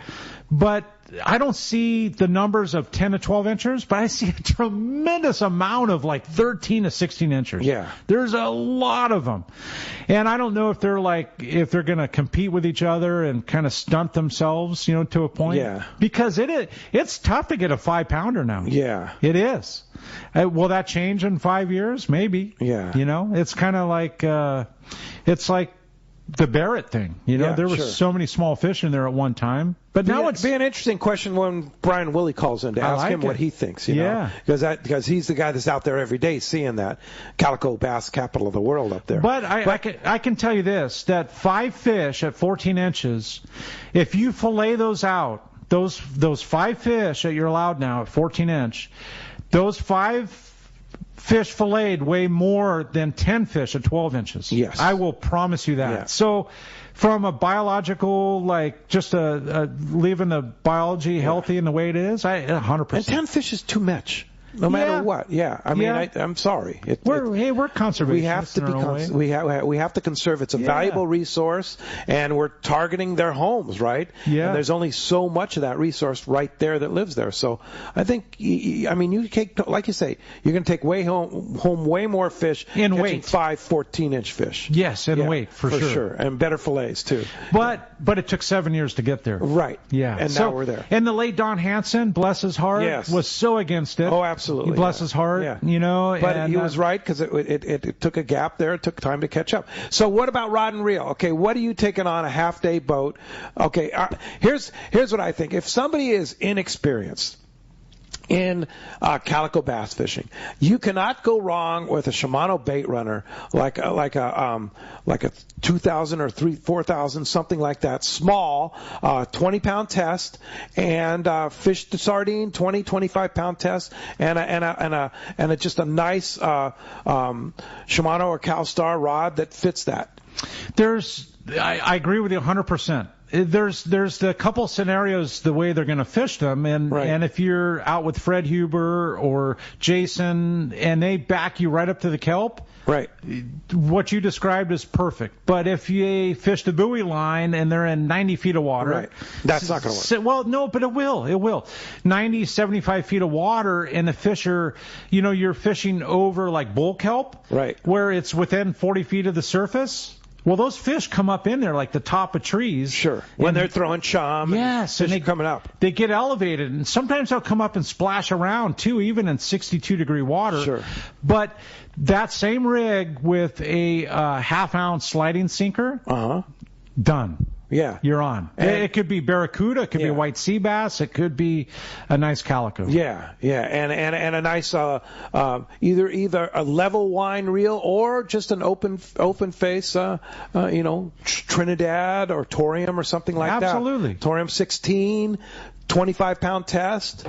S5: but I don't see the numbers of 10 to 12 inchers, but I see a tremendous amount of like 13 to 16 inchers.
S2: Yeah.
S5: There's a lot of them. And I don't know if they're going to compete with each other and kind of stunt themselves, to a point.
S2: Yeah. Because
S5: it's tough to get a 5-pounder now.
S2: Yeah.
S5: It is. Will that change in 5 years? Maybe.
S2: Yeah.
S5: It's kind of like, it's like the Barrett thing. There were so many small fish in there at one time. But now
S2: it'd be an interesting question when Brian Willie calls in to ask him what he thinks. Because he's the guy that's out there every day seeing that calico bass capital of the world up there.
S5: But I can tell you this: that 5 fish at 14 inches, if you fillet those out, those 5 fish that you're allowed now at 14 inch, those 5 fish filleted weigh more than 10 fish at 12 inches.
S2: Yes.
S5: I will promise you that.
S2: Yeah.
S5: So from a biological, just leaving the biology healthy in the way it is, 100%.
S2: And 10 fish is too much. No matter what, I mean, I'm sorry.
S5: We're conservationists.
S2: We have to be. We have to conserve. It's a valuable resource, and we're targeting their homes, right?
S5: Yeah.
S2: And there's only so much of that resource right there that lives there. So I think, you take, like you say, you're going to take home way more fish
S5: in
S2: weight.
S5: Weight.
S2: 5 14-inch fish.
S5: Yes, in weight for sure,
S2: and better fillets too.
S5: But it took 7 years to get there.
S2: Right.
S5: Yeah.
S2: And now we're there.
S5: And the late Don Hansen, bless his heart, was so against it.
S2: Oh, absolutely.
S5: Bless his heart,
S2: But he was right, because it took a gap there. It took time to catch up. So what about rod and reel? Okay, what are you taking on a half-day boat? Okay, here's what I think. If somebody is inexperienced in calico bass fishing, you cannot go wrong with a Shimano bait runner like a 2,000 or 4,000, something like that, small, 20-pound test, and fish to sardine, 25-pound test, and just a nice Shimano or CalStar rod that fits that.
S5: I agree with you 100%. There's the couple scenarios the way they're going to fish them, and if you're out with Fred Huber or Jason and they back you right up to the kelp,
S2: right,
S5: what you described is perfect. But if you fish the buoy line and they're in 90 feet of water,
S2: right, that's not going to work.
S5: Well, no, but it will. 90, 75 feet of water, and the fish are, you're fishing over like bull kelp,
S2: right,
S5: where it's within 40 feet of the surface. Well, those fish come up in there like the top of trees.
S2: Sure. When they're throwing chum.
S5: Yes.
S2: And fish coming up.
S5: They get elevated. And sometimes they'll come up and splash around, too, even in 62-degree water.
S2: Sure.
S5: But that same rig with a half-ounce sliding sinker, done.
S2: Yeah.
S5: You're on. It could be barracuda, it could be a white sea bass, it could be a nice calico.
S2: Yeah, and a nice either a level wine reel or just an open face, Trinidad or Torium or something like that.
S5: Absolutely.
S2: Torium 16, 25-pound test.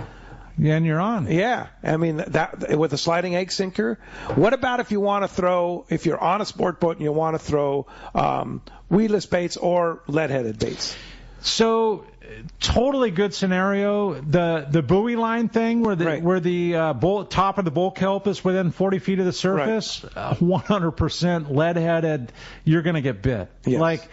S5: Yeah, and you're on.
S2: Yeah, I mean that with a sliding egg sinker. What about if you're on a sport boat and you want to throw weedless baits or lead-headed baits?
S5: So, totally good scenario. The buoy line thing where the top of the bull kelp is within 40 feet of the surface, 100% lead-headed. You're going to get bit.
S2: Yes.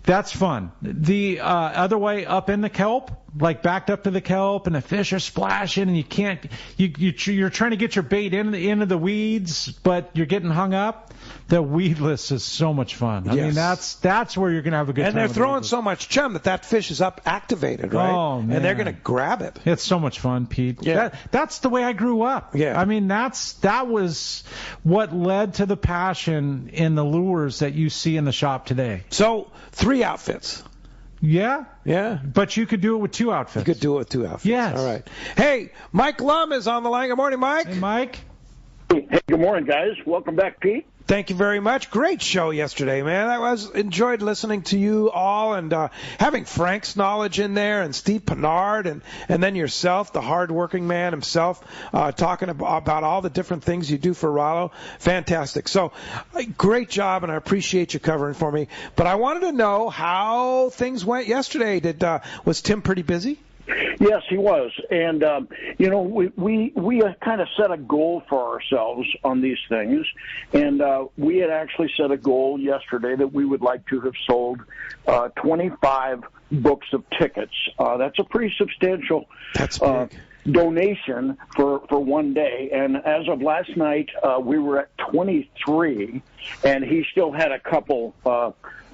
S5: That's fun. The other way, up in the kelp, like backed up to the kelp, and the fish are splashing, and you can't. You're trying to get your bait into the weeds, but you're getting hung up. The weedless is so much fun. I mean, that's where you're going to have a good time.
S2: And they're throwing so much chum that fish is activated, right?
S5: Oh, man.
S2: And they're going to grab it.
S5: It's so much fun, Pete.
S2: Yeah.
S5: That's the way I grew up.
S2: Yeah.
S5: I mean, that was what led to the passion in the lures that you see in the shop today.
S2: So, 3 outfits.
S5: Yeah.
S2: Yeah.
S5: But you could do it with 2 outfits.
S2: You could do it with 2 outfits.
S5: Yes.
S2: All right. Hey, Mike Lum is on the line. Good morning, Mike.
S5: Hey, Mike.
S9: Hey, good morning, guys. Welcome back, Pete.
S2: Thank you very much. Great show yesterday, man. I enjoyed listening to you all and having Frank's knowledge in there and Steve Pennard and then yourself, the hard-working man himself, talking about all the different things you do for Rollo. Fantastic. So, great job, and I appreciate you covering for me. But I wanted to know how things went yesterday. Was Tim pretty busy?
S9: Yes, he was. And, we kind of set a goal for ourselves on these things. And we had actually set a goal yesterday that we would like to have sold 25 books of tickets. That's a pretty substantial donation for one day. And as of last night, we were at 23, and he still had a couple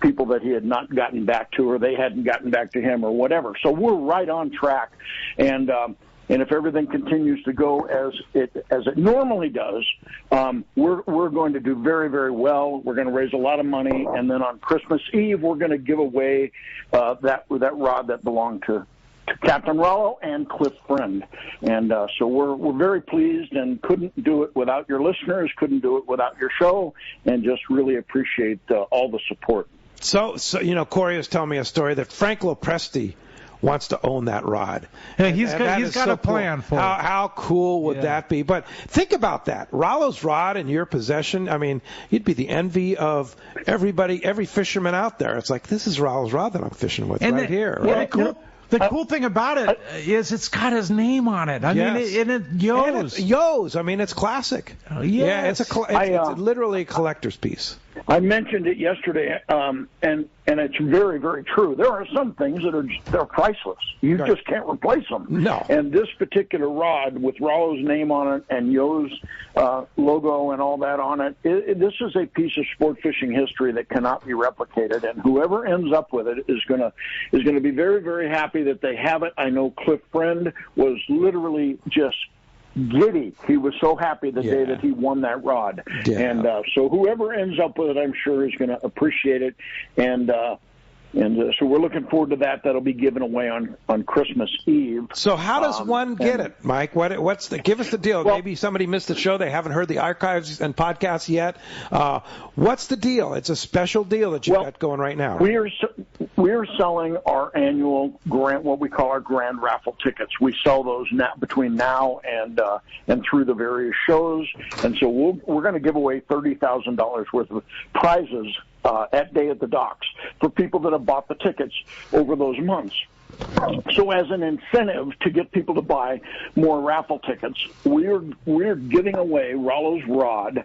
S9: people that he had not gotten back to, or they hadn't gotten back to him, or whatever. So we're right on track, and if everything continues to go as it normally does, we're going to do very, very well. We're going to raise a lot of money, and then on Christmas Eve we're going to give away that rod that belonged to Captain Rollo and Cliff Friend. And so we're very pleased and couldn't do it without your listeners, couldn't do it without your show, and just really appreciate all the support.
S2: So Corey was telling me a story that Frank Lopresti wants to own that rod.
S5: Yeah, he's got a plan for it.
S2: How cool would that be? But think about that. Rollo's rod in your possession, I mean, you'd be the envy of everybody, every fisherman out there. It's like, this is Rollo's rod that I'm fishing with here. Right?
S5: The cool thing about it is it's got his name on it. I mean, it
S2: yo's. I mean, it's classic. Yeah, it's literally a collector's piece.
S9: I mentioned it yesterday, and it's very, very true. There are some things they're priceless. You just can't replace them.
S2: No.
S9: And this particular rod with Rollo's name on it and Yo's logo and all that on it, this is a piece of sport fishing history that cannot be replicated. And whoever ends up with it is going to be very, very happy that they have it. I know Cliff Friend was literally just giddy. He was so happy the day that he won that rod. Yeah. And so whoever ends up with it, I'm sure, is going to appreciate it. And so we're looking forward to that. That'll be given away on Christmas Eve.
S2: So how does one get it, Mike? Give us the deal. Well, maybe somebody missed the show. They haven't heard the archives and podcasts yet. What's the deal? It's a special deal that you've got going right now.
S9: We are selling our annual what we call our grand raffle tickets. We sell those between now and through the various shows. And so we're going to give away $30,000 worth of prizes at Day at the Docks for people that have bought the tickets over those months. So as an incentive to get people to buy more raffle tickets, we're giving away Rollo's rod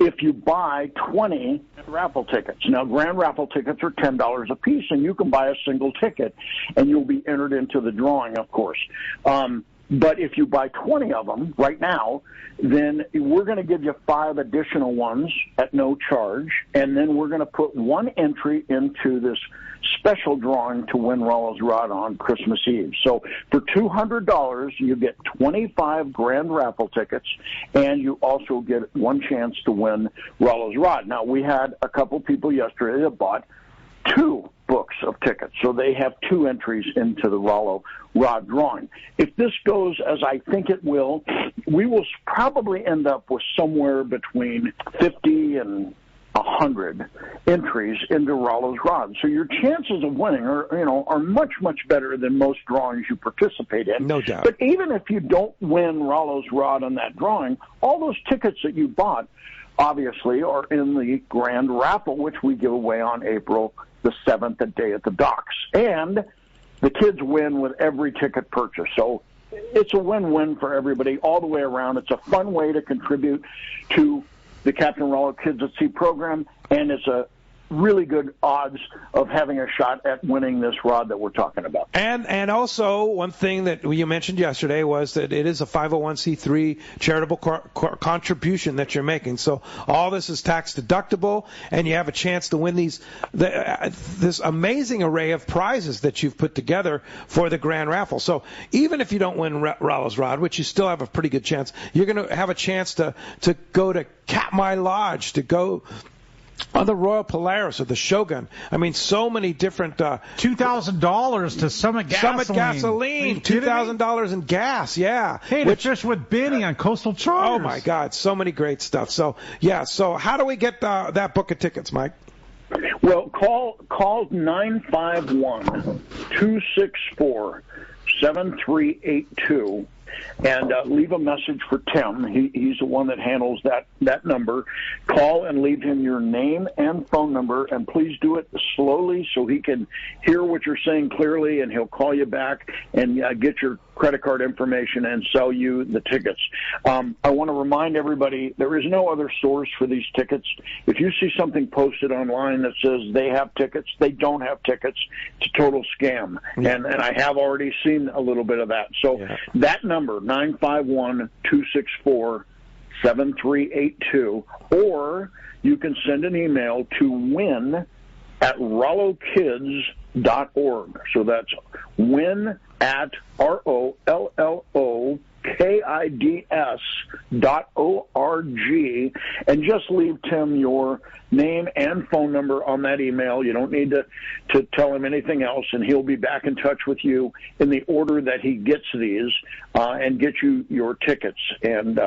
S9: if you buy 20 raffle tickets. Now, grand raffle tickets are $10 a piece, and you can buy a single ticket, and you'll be entered into the drawing, of course. But if you buy 20 of them right now, then we're going to give you 5 additional ones at no charge, and then we're going to put one entry into this special drawing to win Rollo's rod on Christmas Eve. So for $200, you get 25 grand raffle tickets, and you also get one chance to win Rollo's rod. Now, we had a couple people yesterday that bought 2 books of tickets, so they have 2 entries into the Rollo rod drawing. If this goes as I think it will, we will probably end up with somewhere between 50 and 100 entries into Rollo's rod. So your chances of winning are much, much better than most drawings you participate in.
S2: No doubt.
S9: But even if you don't win Rollo's rod on that drawing, all those tickets that you bought obviously are in the grand raffle, which we give away on April the 7th at Day at the Docks. And the kids win with every ticket purchase. So it's a win-win for everybody all the way around. It's a fun way to contribute to the Captain Rollo Kids at Sea program, and it's a really good odds of having a shot at winning this rod that we're talking about.
S2: And also, one thing that you mentioned yesterday was that it is a 501c3 charitable contribution that you're making. So all this is tax deductible, and you have a chance to win this amazing array of prizes that you've put together for the grand raffle. So even if you don't win Rollo's rod, which you still have a pretty good chance, you're going to have a chance to go to Katmai Lodge, to go On the Royal Polaris or the Shogun. I mean, so many different...
S5: $2,000 to Summit Gasoline.
S2: Summit Gasoline. $2,000 in gas, yeah.
S5: Hey, to fish with Benny on Coastal Charters.
S2: Oh, my God. So many great stuff. So, yeah. So how do we get that book of tickets, Mike?
S9: Well, call 951-264-7382. And leave a message for Tim. He's the one that handles that number. Call and leave him your name and phone number, and please do it slowly so he can hear what you're saying clearly, and he'll call you back and get your credit card information and sell you the tickets. I want to remind everybody there is no other source for these tickets. If you see something posted online that says they have tickets, they don't have tickets. It's a total scam. Yeah. And I have already seen a little bit of that. So that number, 951-264-7382, or you can send an email to win@RolloKids.org. So that's win@RolloKids.org, and just leave Tim your name and phone number on that email. You don't need to tell him anything else, and he'll be back in touch with you in the order that he gets these and get you your tickets. And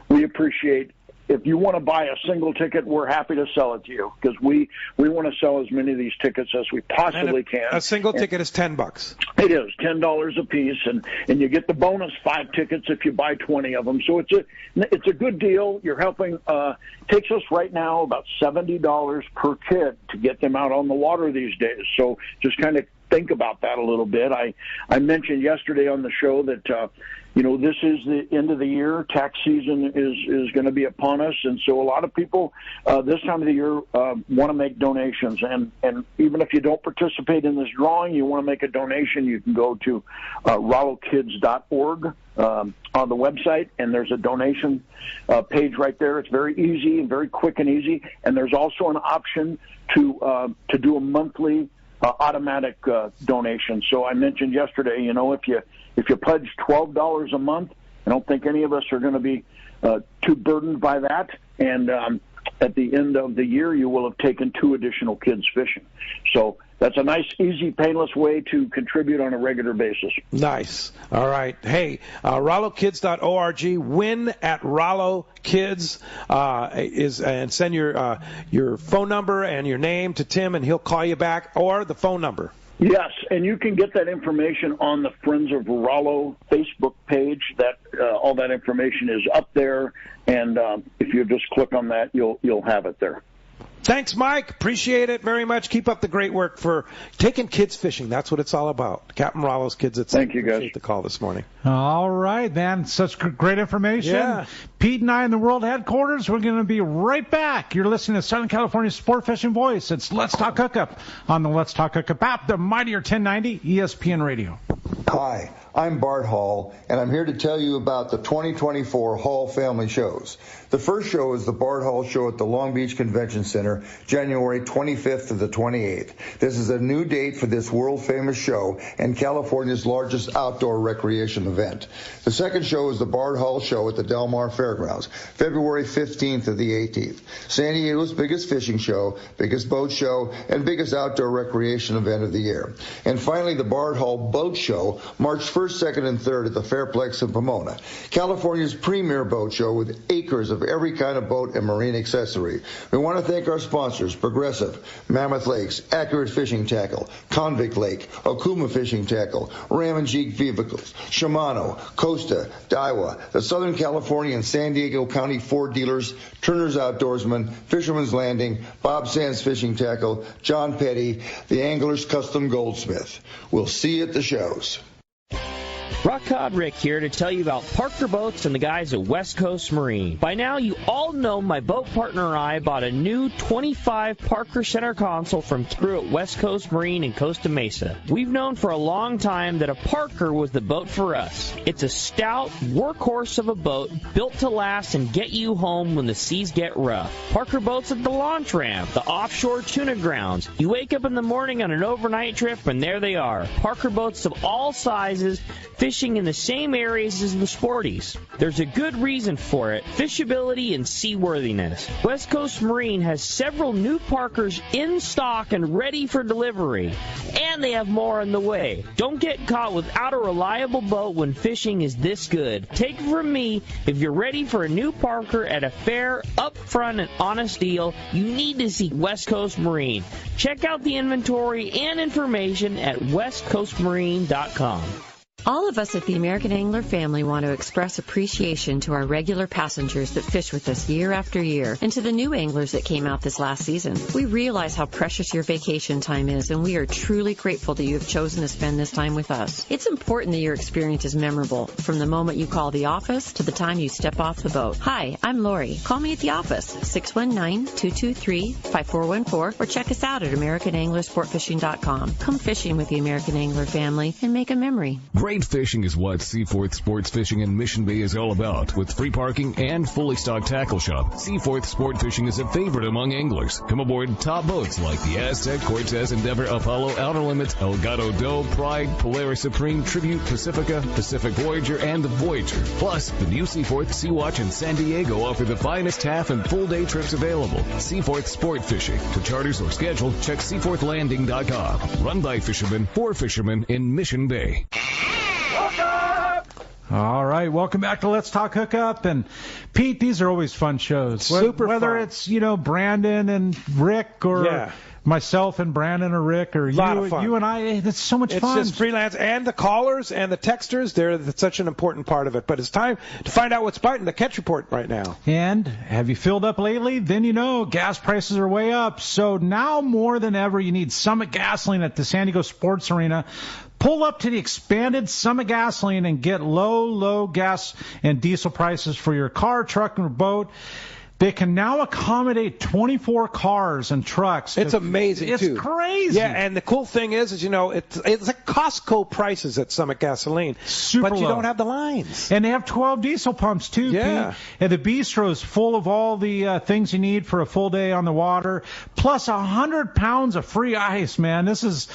S9: we appreciate. If you want to buy a single ticket, we're happy to sell it to you, because we want to sell as many of these tickets as we possibly can.
S2: A single ticket is $10.
S9: It is $10 a piece, and you get the bonus 5 tickets if you buy 20 of them. So it's a good deal. You're helping. Takes us right now about $70 per kid to get them out on the water these days. So just kind of think about that a little bit. I mentioned yesterday on the show that this is the end of the year. Tax season is going to be upon us, and so a lot of people this time of the year want to make donations. And even if you don't participate in this drawing, you want to make a donation, you can go to RolloKids.org on the website, and there's a donation page right there. It's very easy and very quick and easy. And there's also an option to do a monthly automatic donation. So I mentioned yesterday, if you pledge $12 a month, I don't think any of us are going to be too burdened by that. And at the end of the year, you will have taken 2 additional kids fishing. So that's a nice, easy, painless way to contribute on a regular basis.
S2: Nice. All right. Hey, RolloKids.org, win@RolloKids, and send your phone number and your name to Tim, and he'll call you back, or the phone number.
S9: Yes, and you can get that information on the Friends of Rollo Facebook page. That all that information is up there, and if you just click on that, you'll have it there.
S2: Thanks, Mike. Appreciate it very much. Keep up the great work for taking kids fishing. That's what it's all about. Captain Rollo's Kids at Sanden.
S9: Thank you, guys.
S2: Appreciate the call this morning.
S5: All right, man. Such great information.
S2: Yeah.
S5: Pete and I in the world headquarters. We're going to be right back. You're listening to Southern California's Sport Fishing Voice. It's Let's Talk Hookup on the Let's Talk Hookup app, the mightier 1090 ESPN Radio.
S10: Hi, I'm Bart Hall, and I'm here to tell you about the 2024 Hall Family Shows. The first show is the Bart Hall Show at the Long Beach Convention Center, January 25th to the 28th. This is a new date for this world-famous show and California's largest outdoor recreation event. The second show is the Bart Hall Show at the Del Mar Fairgrounds, February 15th to the 18th. San Diego's biggest fishing show, biggest boat show, and biggest outdoor recreation event of the year. And finally, the Bart Hall Boat Show, March 1st, 2nd, and 3rd at the Fairplex in Pomona. California's premier boat show with acres of every kind of boat and marine accessory. We want to thank our sponsors, Progressive, Mammoth Lakes, Accurate Fishing Tackle, Convict Lake, Okuma Fishing Tackle, Ram and Jeep Vehicles, Shimano, Costa, Daiwa, the Southern California and San Diego County Ford dealers, Turner's Outdoorsman, Fisherman's Landing, Bob Sands Fishing Tackle, John Petty, the Angler's Custom Goldsmith. We'll see you at the shows.
S11: Rock Cod Rick here to tell you about Parker Boats and the guys at West Coast Marine. By now, you all know my boat partner and I bought a new 25 Parker center console from crew at West Coast Marine in Costa Mesa. We've known for a long time that a Parker was the boat for us. It's a stout workhorse of a boat built to last and get you home when the seas get rough. Parker Boats at the launch ramp, the offshore tuna grounds. You wake up in the morning on an overnight trip and there they are. Parker Boats of all sizes, fishing fishing in the same areas as the sporties. There's a good reason for it: fishability and seaworthiness. West Coast Marine has several new Parkers in stock and ready for delivery, and they have more on the way. Don't get caught without a reliable boat when fishing is this good. Take it from me, if you're ready for a new Parker at a fair, upfront, and honest deal, you need to see West Coast Marine. Check out the inventory and information at westcoastmarine.com.
S12: All of us at the American Angler family want to express appreciation to our regular passengers that fish with us year after year, and to the new anglers that came out this last season. We realize how precious your vacation time is, and we are truly grateful that you have chosen to spend this time with us. It's important that your experience is memorable, from the moment you call the office to the time you step off the boat. Hi, I'm Lori. Call me at the office, 619-223-5414, or check us out at AmericanAnglerSportFishing.com. Come fishing with the American Angler family and make a memory.
S4: Great fishing is what Seaforth Sports Fishing in Mission Bay is all about. With free parking and fully stocked tackle shop, Seaforth Sport Fishing is a favorite among anglers. Come aboard top boats like the Aztec, Cortez, Endeavor, Apollo, Outer Limits, Elgato Doe, Pride, Polaris Supreme, Tribute, Pacifica, Pacific Voyager, and the Voyager. Plus, the new Seaforth, Sea-Watch, and San Diego offer the finest half and full day trips available. Seaforth Sport Fishing. To charters or schedule, check seaforthlanding.com. Run by fishermen for fishermen in Mission Bay.
S5: All right, welcome back to Let's Talk Hookup. And Pete, these are always fun shows.
S2: Super
S5: Whether
S2: fun.
S5: it's, Brandon and Rick, or myself and Brandon or Rick, or you and I, it's so much fun.
S2: It's just freelance, and the callers and the texters, they're such an important part of it. But it's time to find out what's biting the catch report right now.
S5: And have you filled up lately? Then gas prices are way up. So now more than ever, you need Summit Gasoline at the San Diego Sports Arena. Pull up to the expanded Summit Gasoline and get low gas and diesel prices for your car, truck, or boat. They can now accommodate 24 cars and trucks.
S2: It's amazing, too.
S5: It's crazy.
S2: Yeah, and the cool thing is it's like Costco prices at Summit Gasoline.
S5: Super
S2: But you
S5: low.
S2: don't have the lines.
S5: And they have 12 diesel pumps, too,
S2: Yeah.
S5: Pete. And the bistro is full of all the things you need for a full day on the water, plus 100 pounds of free ice, man. This is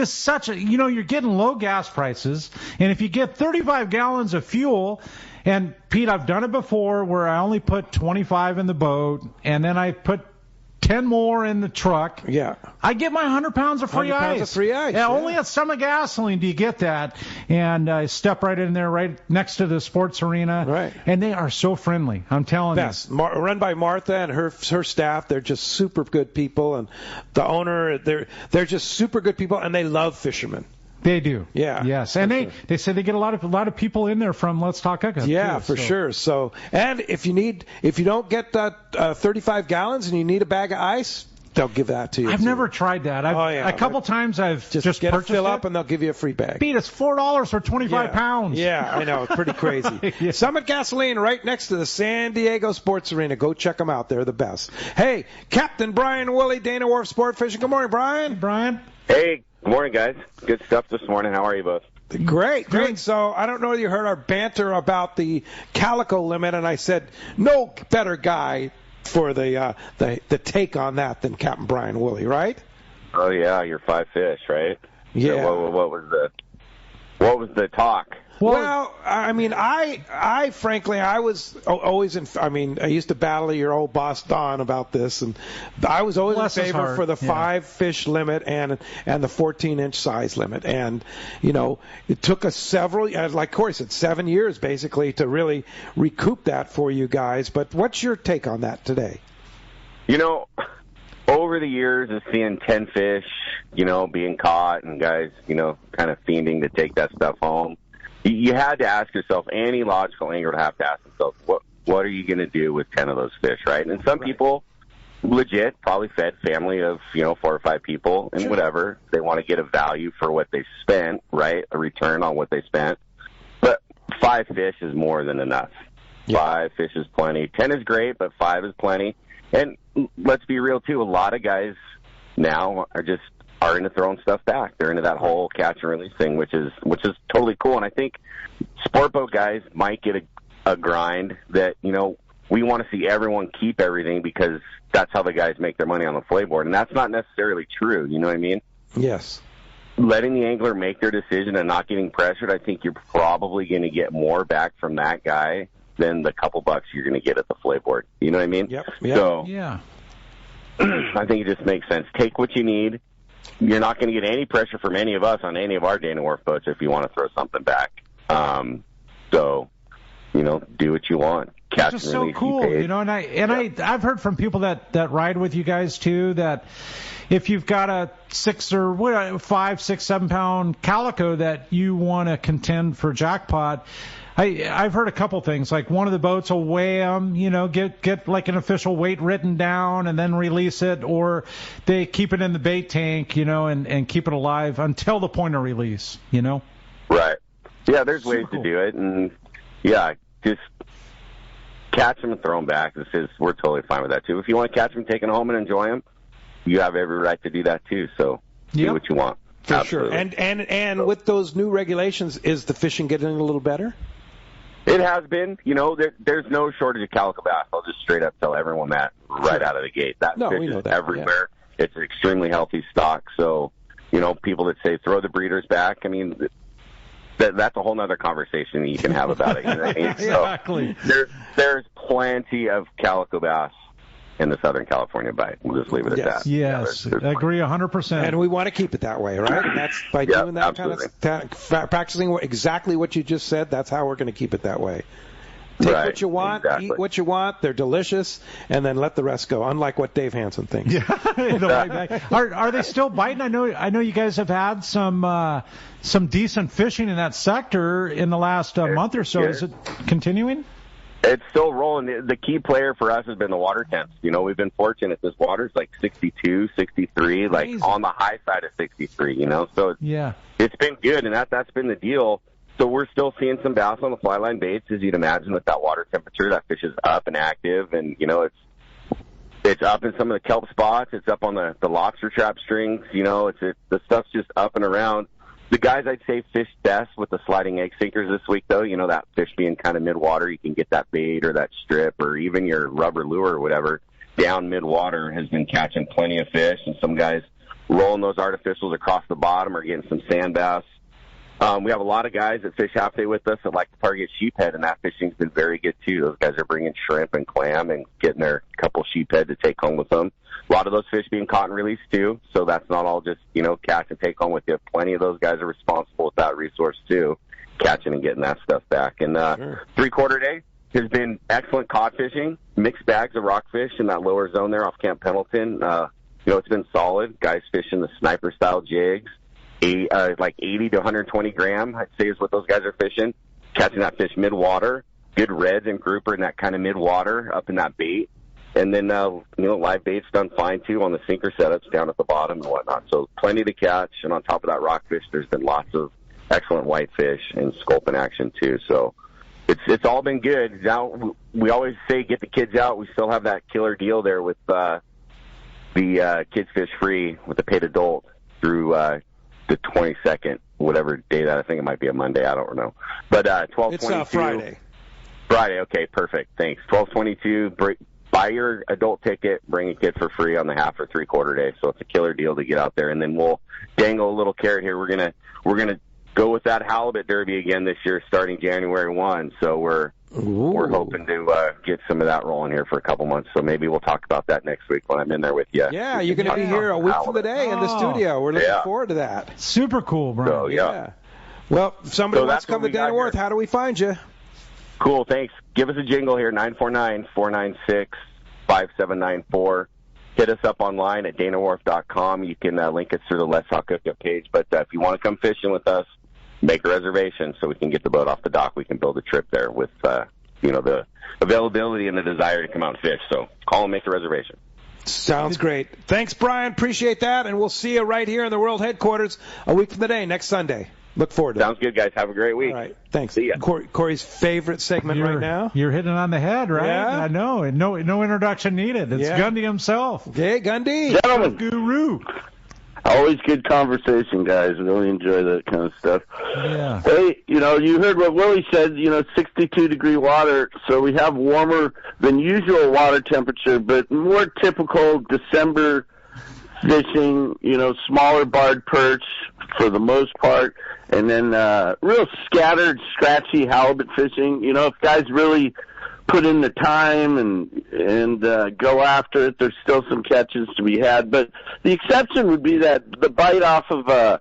S5: such a, you're getting low gas prices. And if you get 35 gallons of fuel, and Pete, I've done it before where I only put 25 in the boat, and then I put 10 more in the truck.
S2: Yeah.
S5: I get my 100 pounds of free
S2: 100
S5: ice.
S2: pounds of free ice.
S5: Yeah, only at Summit Gasoline do you get that. And I step right in there, right next to the sports arena.
S2: Right.
S5: And they are so friendly. I'm telling you.
S2: Run by Martha and her staff. They're just super good people. And the owner, they're just super good people, and they love fishermen.
S5: They do.
S2: Yeah.
S5: Yes. And they say they get a lot of people in there from Let's Talk Hookup.
S2: Yeah,
S5: too,
S2: for sure. So, and if you don't get 35 gallons and you need a bag of ice, they'll give that to you.
S5: I've never tried that. A couple times I've just
S2: get
S5: purchased
S2: a fill up and they'll give you a free bag.
S5: Pete, it's $4 for 25 pounds.
S2: Yeah, I know. It's pretty crazy. Summit Gasoline right next to the San Diego Sports Arena. Go check them out. They're the best. Hey, Captain Brian Woolley, Dana Wharf Sport Fishing. Good morning, Brian.
S5: Brian.
S13: Hey, good morning, guys. Good stuff this morning. How are you both?
S2: Great. So I don't know if you heard our banter about the calico limit, and I said no better guy for the take on that than Captain Brian Woolley, right?
S13: Oh yeah, your 5 fish, right?
S2: Yeah.
S13: So what was the talk?
S2: Well, I mean, I frankly, I was always I used to battle your old boss Don about this, and I was always in favor for the 5 fish limit and the 14-inch size limit. And, it took us several, like Corey said, 7 years basically to really recoup that for you guys. But what's your take on that today?
S13: Over the years of seeing 10 fish, being caught and guys, kind of fiending to take that stuff home, you had to ask yourself, any logical angler would have to ask themselves, what are you going to do with 10 of those fish, right? And some people, legit, probably fed family of, 4 or 5 people and whatever. They want to get a value for what they spent, right? A return on what they spent. But 5 fish is more than enough. Yeah. 5 fish is plenty. 10 is great, but 5 is plenty. And let's be real, too. A lot of guys now are into throwing stuff back. They're into that whole catch and release thing, which is totally cool. And I think sport boat guys might get a grind that, we want to see everyone keep everything because that's how the guys make their money on the flay board. And that's not necessarily true. You know what I mean?
S2: Yes.
S13: letting the angler make their decision and not getting pressured, I think you're probably going to get more back from that guy than the couple bucks you're going to get at the fillet board. You know what I mean?
S2: Yep.
S13: So,
S5: yeah.
S13: I think it just makes sense. Take what you need. You're not going to get any pressure from any of us on any of our Dana Wharf boats if you want to throw something back. So, do what you want. Catch
S5: It's just
S13: and
S5: so
S13: release,
S5: cool, and I've heard from people that ride with you guys too that if you've got a 5, 6, 7 pound calico that you want to contend for jackpot, I've heard a couple things, like one of the boats will weigh them, get like an official weight written down and then release it, or they keep it in the bait tank, and keep it alive until the point of release,
S13: Right. Yeah, there's
S5: Super
S13: ways
S5: cool.
S13: to do it, and just catch them and throw them back. We're totally fine with that too. If you want to catch them, take them home and enjoy them, you have every right to do that too. So do what you want.
S2: For
S13: Absolutely.
S2: sure. And with those new regulations, is the fishing getting a little better?
S13: It has been. There's no shortage of calico bass. I'll just straight up tell everyone that right out of the gate. That fish
S2: we know
S13: is
S2: that,
S13: everywhere. Yeah. It's an extremely healthy stock. So, people that say throw the breeders back, I mean, that's a whole nother conversation that you can have about it. You know what I mean?
S5: Exactly.
S13: So there's plenty of calico bass in the Southern California bite. We'll just leave it at that.
S5: Yes,
S13: there's
S5: I agree 100%.
S2: And we want to keep it that way, right? And that's by doing that
S13: absolutely.
S2: kind of practicing exactly what you just said. That's how we're going to keep it that way. Take
S13: Right,
S2: what you want, eat what you want. They're delicious, and then let the rest go. Unlike what Dave Hansen thinks.
S5: Yeah, the way back. Are they still biting? I know you guys have had some decent fishing in that sector in the last month or so. Is it continuing?
S13: It's still rolling. The key player for us has been the water temps. We've been fortunate. This water's like 62, 63, like on the high side of 63, So it's been good, and that's been the deal. So we're still seeing some bass on the fly line baits, as you'd imagine, with that water temperature. That fish is up and active, and, it's up in some of the kelp spots. It's up on the lobster trap strings. The stuff's just up and around. The guys I'd say fish best with the sliding egg sinkers this week, though, that fish being kind of mid-water, you can get that bait or that strip or even your rubber lure or whatever down mid-water has been catching plenty of fish, and some guys rolling those artificials across the bottom or getting some sand bass. We have a lot of guys that fish half day with us that like to target sheephead, and that fishing's been very good too. Those guys are bringing shrimp and clam and getting their couple sheephead to take home with them. A lot of those fish being caught and released too, so that's not all just, catch and take home with you. Plenty of those guys are responsible with that resource too, catching and getting that stuff back. And 3/4 day has been excellent cod fishing, mixed bags of rockfish in that lower zone there off Camp Pendleton. It's been solid. Guys fishing the sniper style jigs. Like 80 to 120 gram, I'd say, is what those guys are fishing. Catching that fish mid-water. Good reds and grouper in that kind of mid-water up in that bait. And then, live bait's done fine, too, on the sinker setups down at the bottom and whatnot. So plenty to catch. And on top of that rockfish, there's been lots of excellent whitefish and sculpin action, too. So it's all been good. Now, we always say get the kids out. We still have that killer deal there with the Kids Fish Free with the paid adult through the 22nd, whatever day that. I think it might be a Monday. I don't know. But 12/22.
S2: It's Friday.
S13: Friday. Okay, perfect. Thanks. 12/22. Buy your adult ticket. Bring a kid for free on the half or 3/4 day. So it's a killer deal to get out there. And then we'll dangle a little carrot here. We're gonna go with that halibut derby again this year, starting January 1. So we're hoping to get some of that rolling here for a couple months. So maybe we'll talk about that next week when I'm in there with you.
S2: Yeah, you're going to be here a week from today in the studio. We're looking forward to that.
S5: Super cool, Brian.
S13: So, yeah.
S2: Well, if somebody wants to come to Dana Wharf, how do we find you?
S13: Cool, thanks. Give us a jingle here, 949-496-5794. Hit us up online at danawharf.com. You can link us through the Let's Talk Hookup page. But if you want to come fishing with us, make a reservation so we can get the boat off the dock. We can build a trip there with, the availability and the desire to come out and fish. So call and make a reservation.
S2: Sounds great. Thanks, Brian. Appreciate that. And we'll see you right here in the World Headquarters a week from today, next Sunday. Look forward to it.
S13: Sounds good, guys. Have a great week.
S2: All right. Thanks.
S13: See ya.
S2: Corey's favorite segment right now.
S5: You're hitting on the head, right?
S2: Yeah.
S5: I know. And no introduction needed. It's Gundy himself.
S2: Okay, Gundy.
S14: Gentlemen.
S5: Guru.
S14: Always good conversation, guys. Really enjoy that kind of stuff.
S5: Yeah.
S14: Hey, you heard what Willie said, 62-degree water, so we have warmer than usual water temperature, but more typical December fishing, smaller barred perch for the most part, and then real scattered, scratchy halibut fishing. If guys really put in the time and go after it, there's still some catches to be had. But the exception would be that the bite off of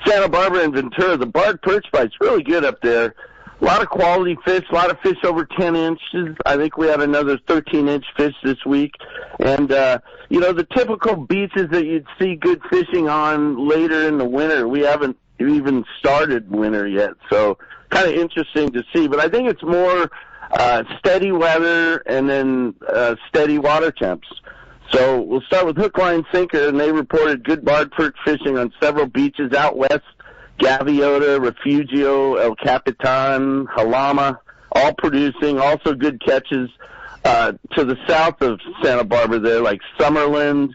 S14: Santa Barbara and Ventura, the barred perch bite's really good up there. A lot of quality fish, a lot of fish over 10 inches. I think we had another 13-inch fish this week. And, the typical beaches that you'd see good fishing on later in the winter, we haven't even started winter yet. So kind of interesting to see. But I think it's more steady weather and then steady water temps. So we'll start with hook, line, sinker, and they reported good barred perch fishing on several beaches out west. Gaviota, Refugio, El Capitan, Halama, all producing. Also good catches to the south of Santa Barbara there, like Summerland,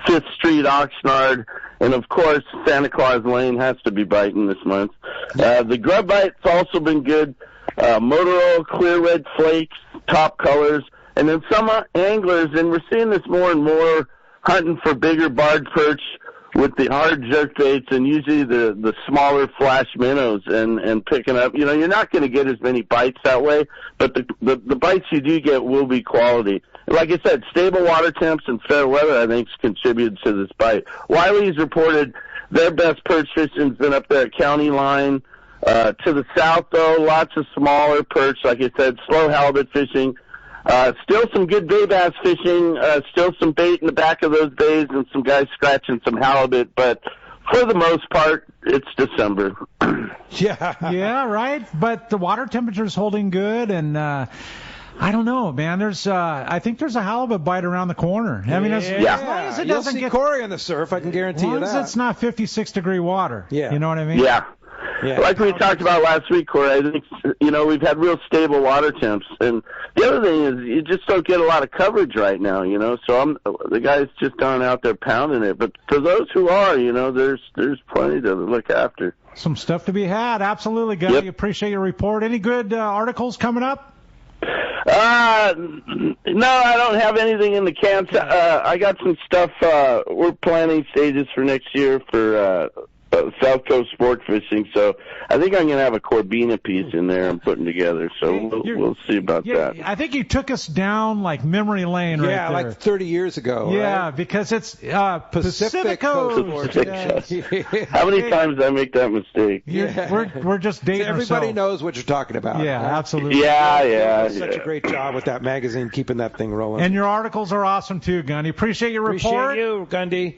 S14: 5th Street, Oxnard, and, of course, Santa Claus Lane has to be biting this month. The grub bite's also been good. Motor oil, clear red flakes, top colors. And then some anglers, and we're seeing this more and more, hunting for bigger barred perch with the hard jerkbaits and usually the smaller flash minnows and picking up. You're not going to get as many bites that way, but the bites you do get will be quality. Like I said, stable water temps and fair weather, I think, contributed to this bite. Wiley's reported their best perch fishing's been up there at County Line. To the south, though, lots of smaller perch. Like I said, slow halibut fishing. Still some good bay bass fishing, still some bait in the back of those bays and some guys scratching some halibut, but for the most part, it's December.
S5: Yeah, right. But the water temperature's holding good, and I don't know, man. I think there's a halibut bite around the corner. I mean, as long as it doesn't
S2: get Corey on the surf, I can guarantee you that.
S5: As long as it's not 56-degree water.
S2: Yeah.
S5: You know what I mean?
S14: Yeah. Like we talked about last week, Corey, I think, we've had real stable water temps. And the other thing is you just don't get a lot of coverage right now, So the guys just aren't out there pounding it. But for those who are, there's plenty to look after.
S5: Some stuff to be had. Absolutely, Gunny. Yep. Appreciate your report. Any good articles coming up?
S14: No, I don't have anything in the cans. I got some stuff. We're planning stages for next year for South Coast sport fishing, so I think I'm going to have a Corbina piece in there I'm putting together, so we'll see about that.
S5: I think you took us down like memory lane right there.
S2: Yeah, like 30 years ago.
S5: Yeah,
S2: right?
S5: Because it's Pacific Coast.
S14: Yes. How many times did I make that mistake?
S5: We're just dating
S2: Everybody knows what you're talking about.
S5: Yeah, absolutely.
S14: Yeah.
S2: Such a great job with that magazine, keeping that thing rolling.
S5: And your articles are awesome too, Gundy. Appreciate your report.
S2: Appreciate you, Gundy.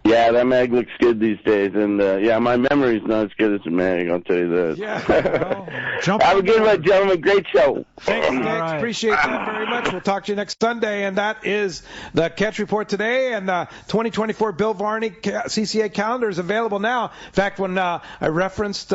S14: Yeah, that mag looks good these days, and my memory's not as good as the mag, I'll tell you that.
S2: Yeah.
S14: Have a good one, gentlemen. Great show.
S2: Thanks, right. Appreciate that very much. We'll talk to you next Sunday, and that is the Catch Report today, and 2024 Bill Varney CCA calendar is available now. In fact, when I referenced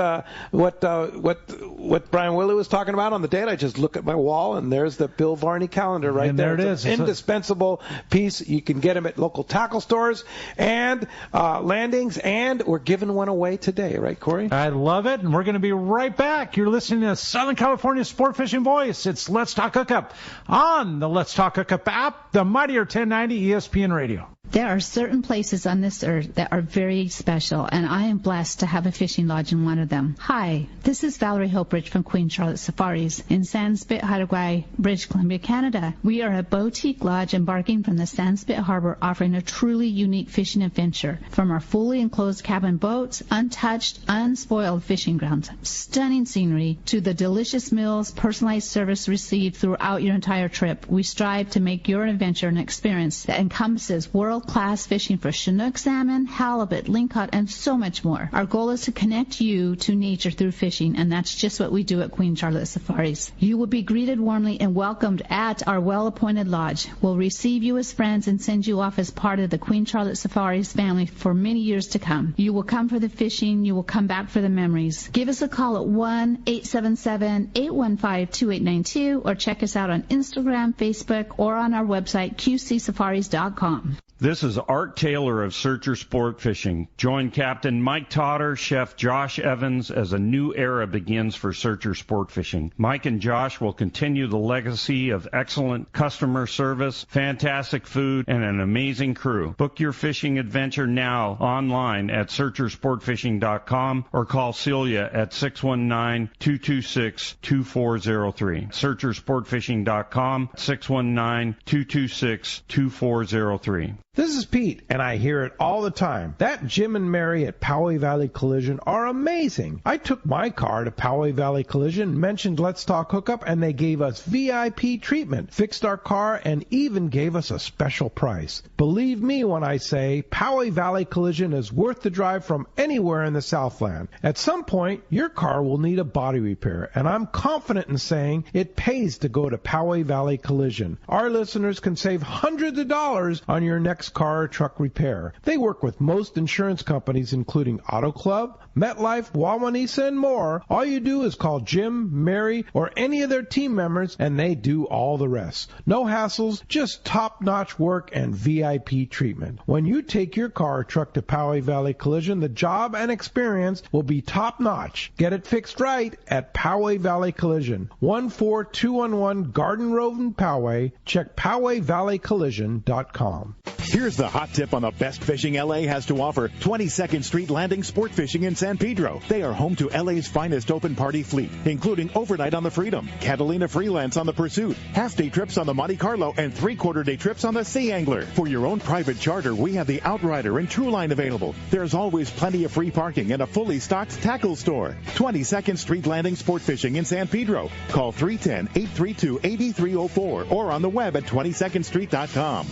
S2: what Brian Willey was talking about on the date, I just look at my wall, and there's the Bill Varney calendar right
S5: and
S2: there.
S5: It's
S2: an indispensable piece. You can get them at local tackle stores and landings, and we're giving one away today, right, Corey?
S5: I love it, and we're going to be right back. You're listening to Southern California Sport Fishing Voice. It's Let's Talk Hookup on the Let's Talk Hookup app, the Mightier 1090 ESPN Radio.
S15: There are certain places on this earth that are very special, and I am blessed to have a fishing lodge in one of them. Hi, this is Valerie Hopridge from Queen Charlotte Safaris in Sandspit, Haida, British Columbia, Canada. We are a boutique lodge embarking from the Sandspit Harbor, offering a truly unique fishing adventure. From our fully enclosed cabin boats, untouched, unspoiled fishing grounds, stunning scenery, to the delicious meals, personalized service received throughout your entire trip, we strive to make your adventure an experience that encompasses world-class fishing for Chinook salmon, halibut, lingcod, and so much more. Our goal is to connect you to nature through fishing, and that's just what we do at Queen Charlotte Safaris. You will be greeted warmly and welcomed at our well-appointed lodge. We'll receive you as friends and send you off as part of the Queen Charlotte Safaris family for many years to come. You will come for the fishing. You will come back for the memories. Give us a call at 1-877-815-2892 or check us out on Instagram, Facebook, or on our website, qcsafaris.com.
S16: This is Art Taylor of Searcher Sport Fishing. Join Captain Mike Totter, Chef Josh Evans as a new era begins for Searcher Sport Fishing. Mike and Josh will continue the legacy of excellent customer service, fantastic food, and an amazing crew. Book your fishing adventure now online at searchersportfishing.com or call Celia at 619-226-2403. Searchersportfishing.com, 619-226-2403.
S2: This is Pete, and I hear it all the time. That Jim and Mary at Poway Valley Collision are amazing. I took my car to Poway Valley Collision, mentioned Let's Talk Hookup, and they gave us VIP treatment, fixed our car, and even gave us a special price. Believe me when I say Poway Valley Collision is worth the drive from anywhere in the Southland. At some point, your car will need a body repair, and I'm confident in saying it pays to go to Poway Valley Collision. Our listeners can save hundreds of dollars on your next car or truck repair. They work with most insurance companies, including Auto Club, MetLife, Wawanesa, and more. All you do is call Jim, Mary, or any of their team members, and they do all the rest. No hassles, just top-notch work and VIP treatment. When you take your car or truck to Poway Valley Collision, the job and experience will be top-notch. Get it fixed right at Poway Valley Collision, 14211 Garden Road in Poway. Check PowayValleyCollision.com.
S17: Here's the hot tip on the best fishing LA has to offer. 22nd Street Landing Sport Fishing in San Pedro. They are home to LA's finest open party fleet, including overnight on the Freedom, Catalina Freelance on the Pursuit, half-day trips on the Monte Carlo, and three-quarter-day trips on the Sea Angler. For your own private charter, we have the Outrider and True Line available. There's always plenty of free parking and a fully stocked tackle store. 22nd Street Landing Sport Fishing in San Pedro. Call 310-832-8304 or on the web at 22ndstreet.com.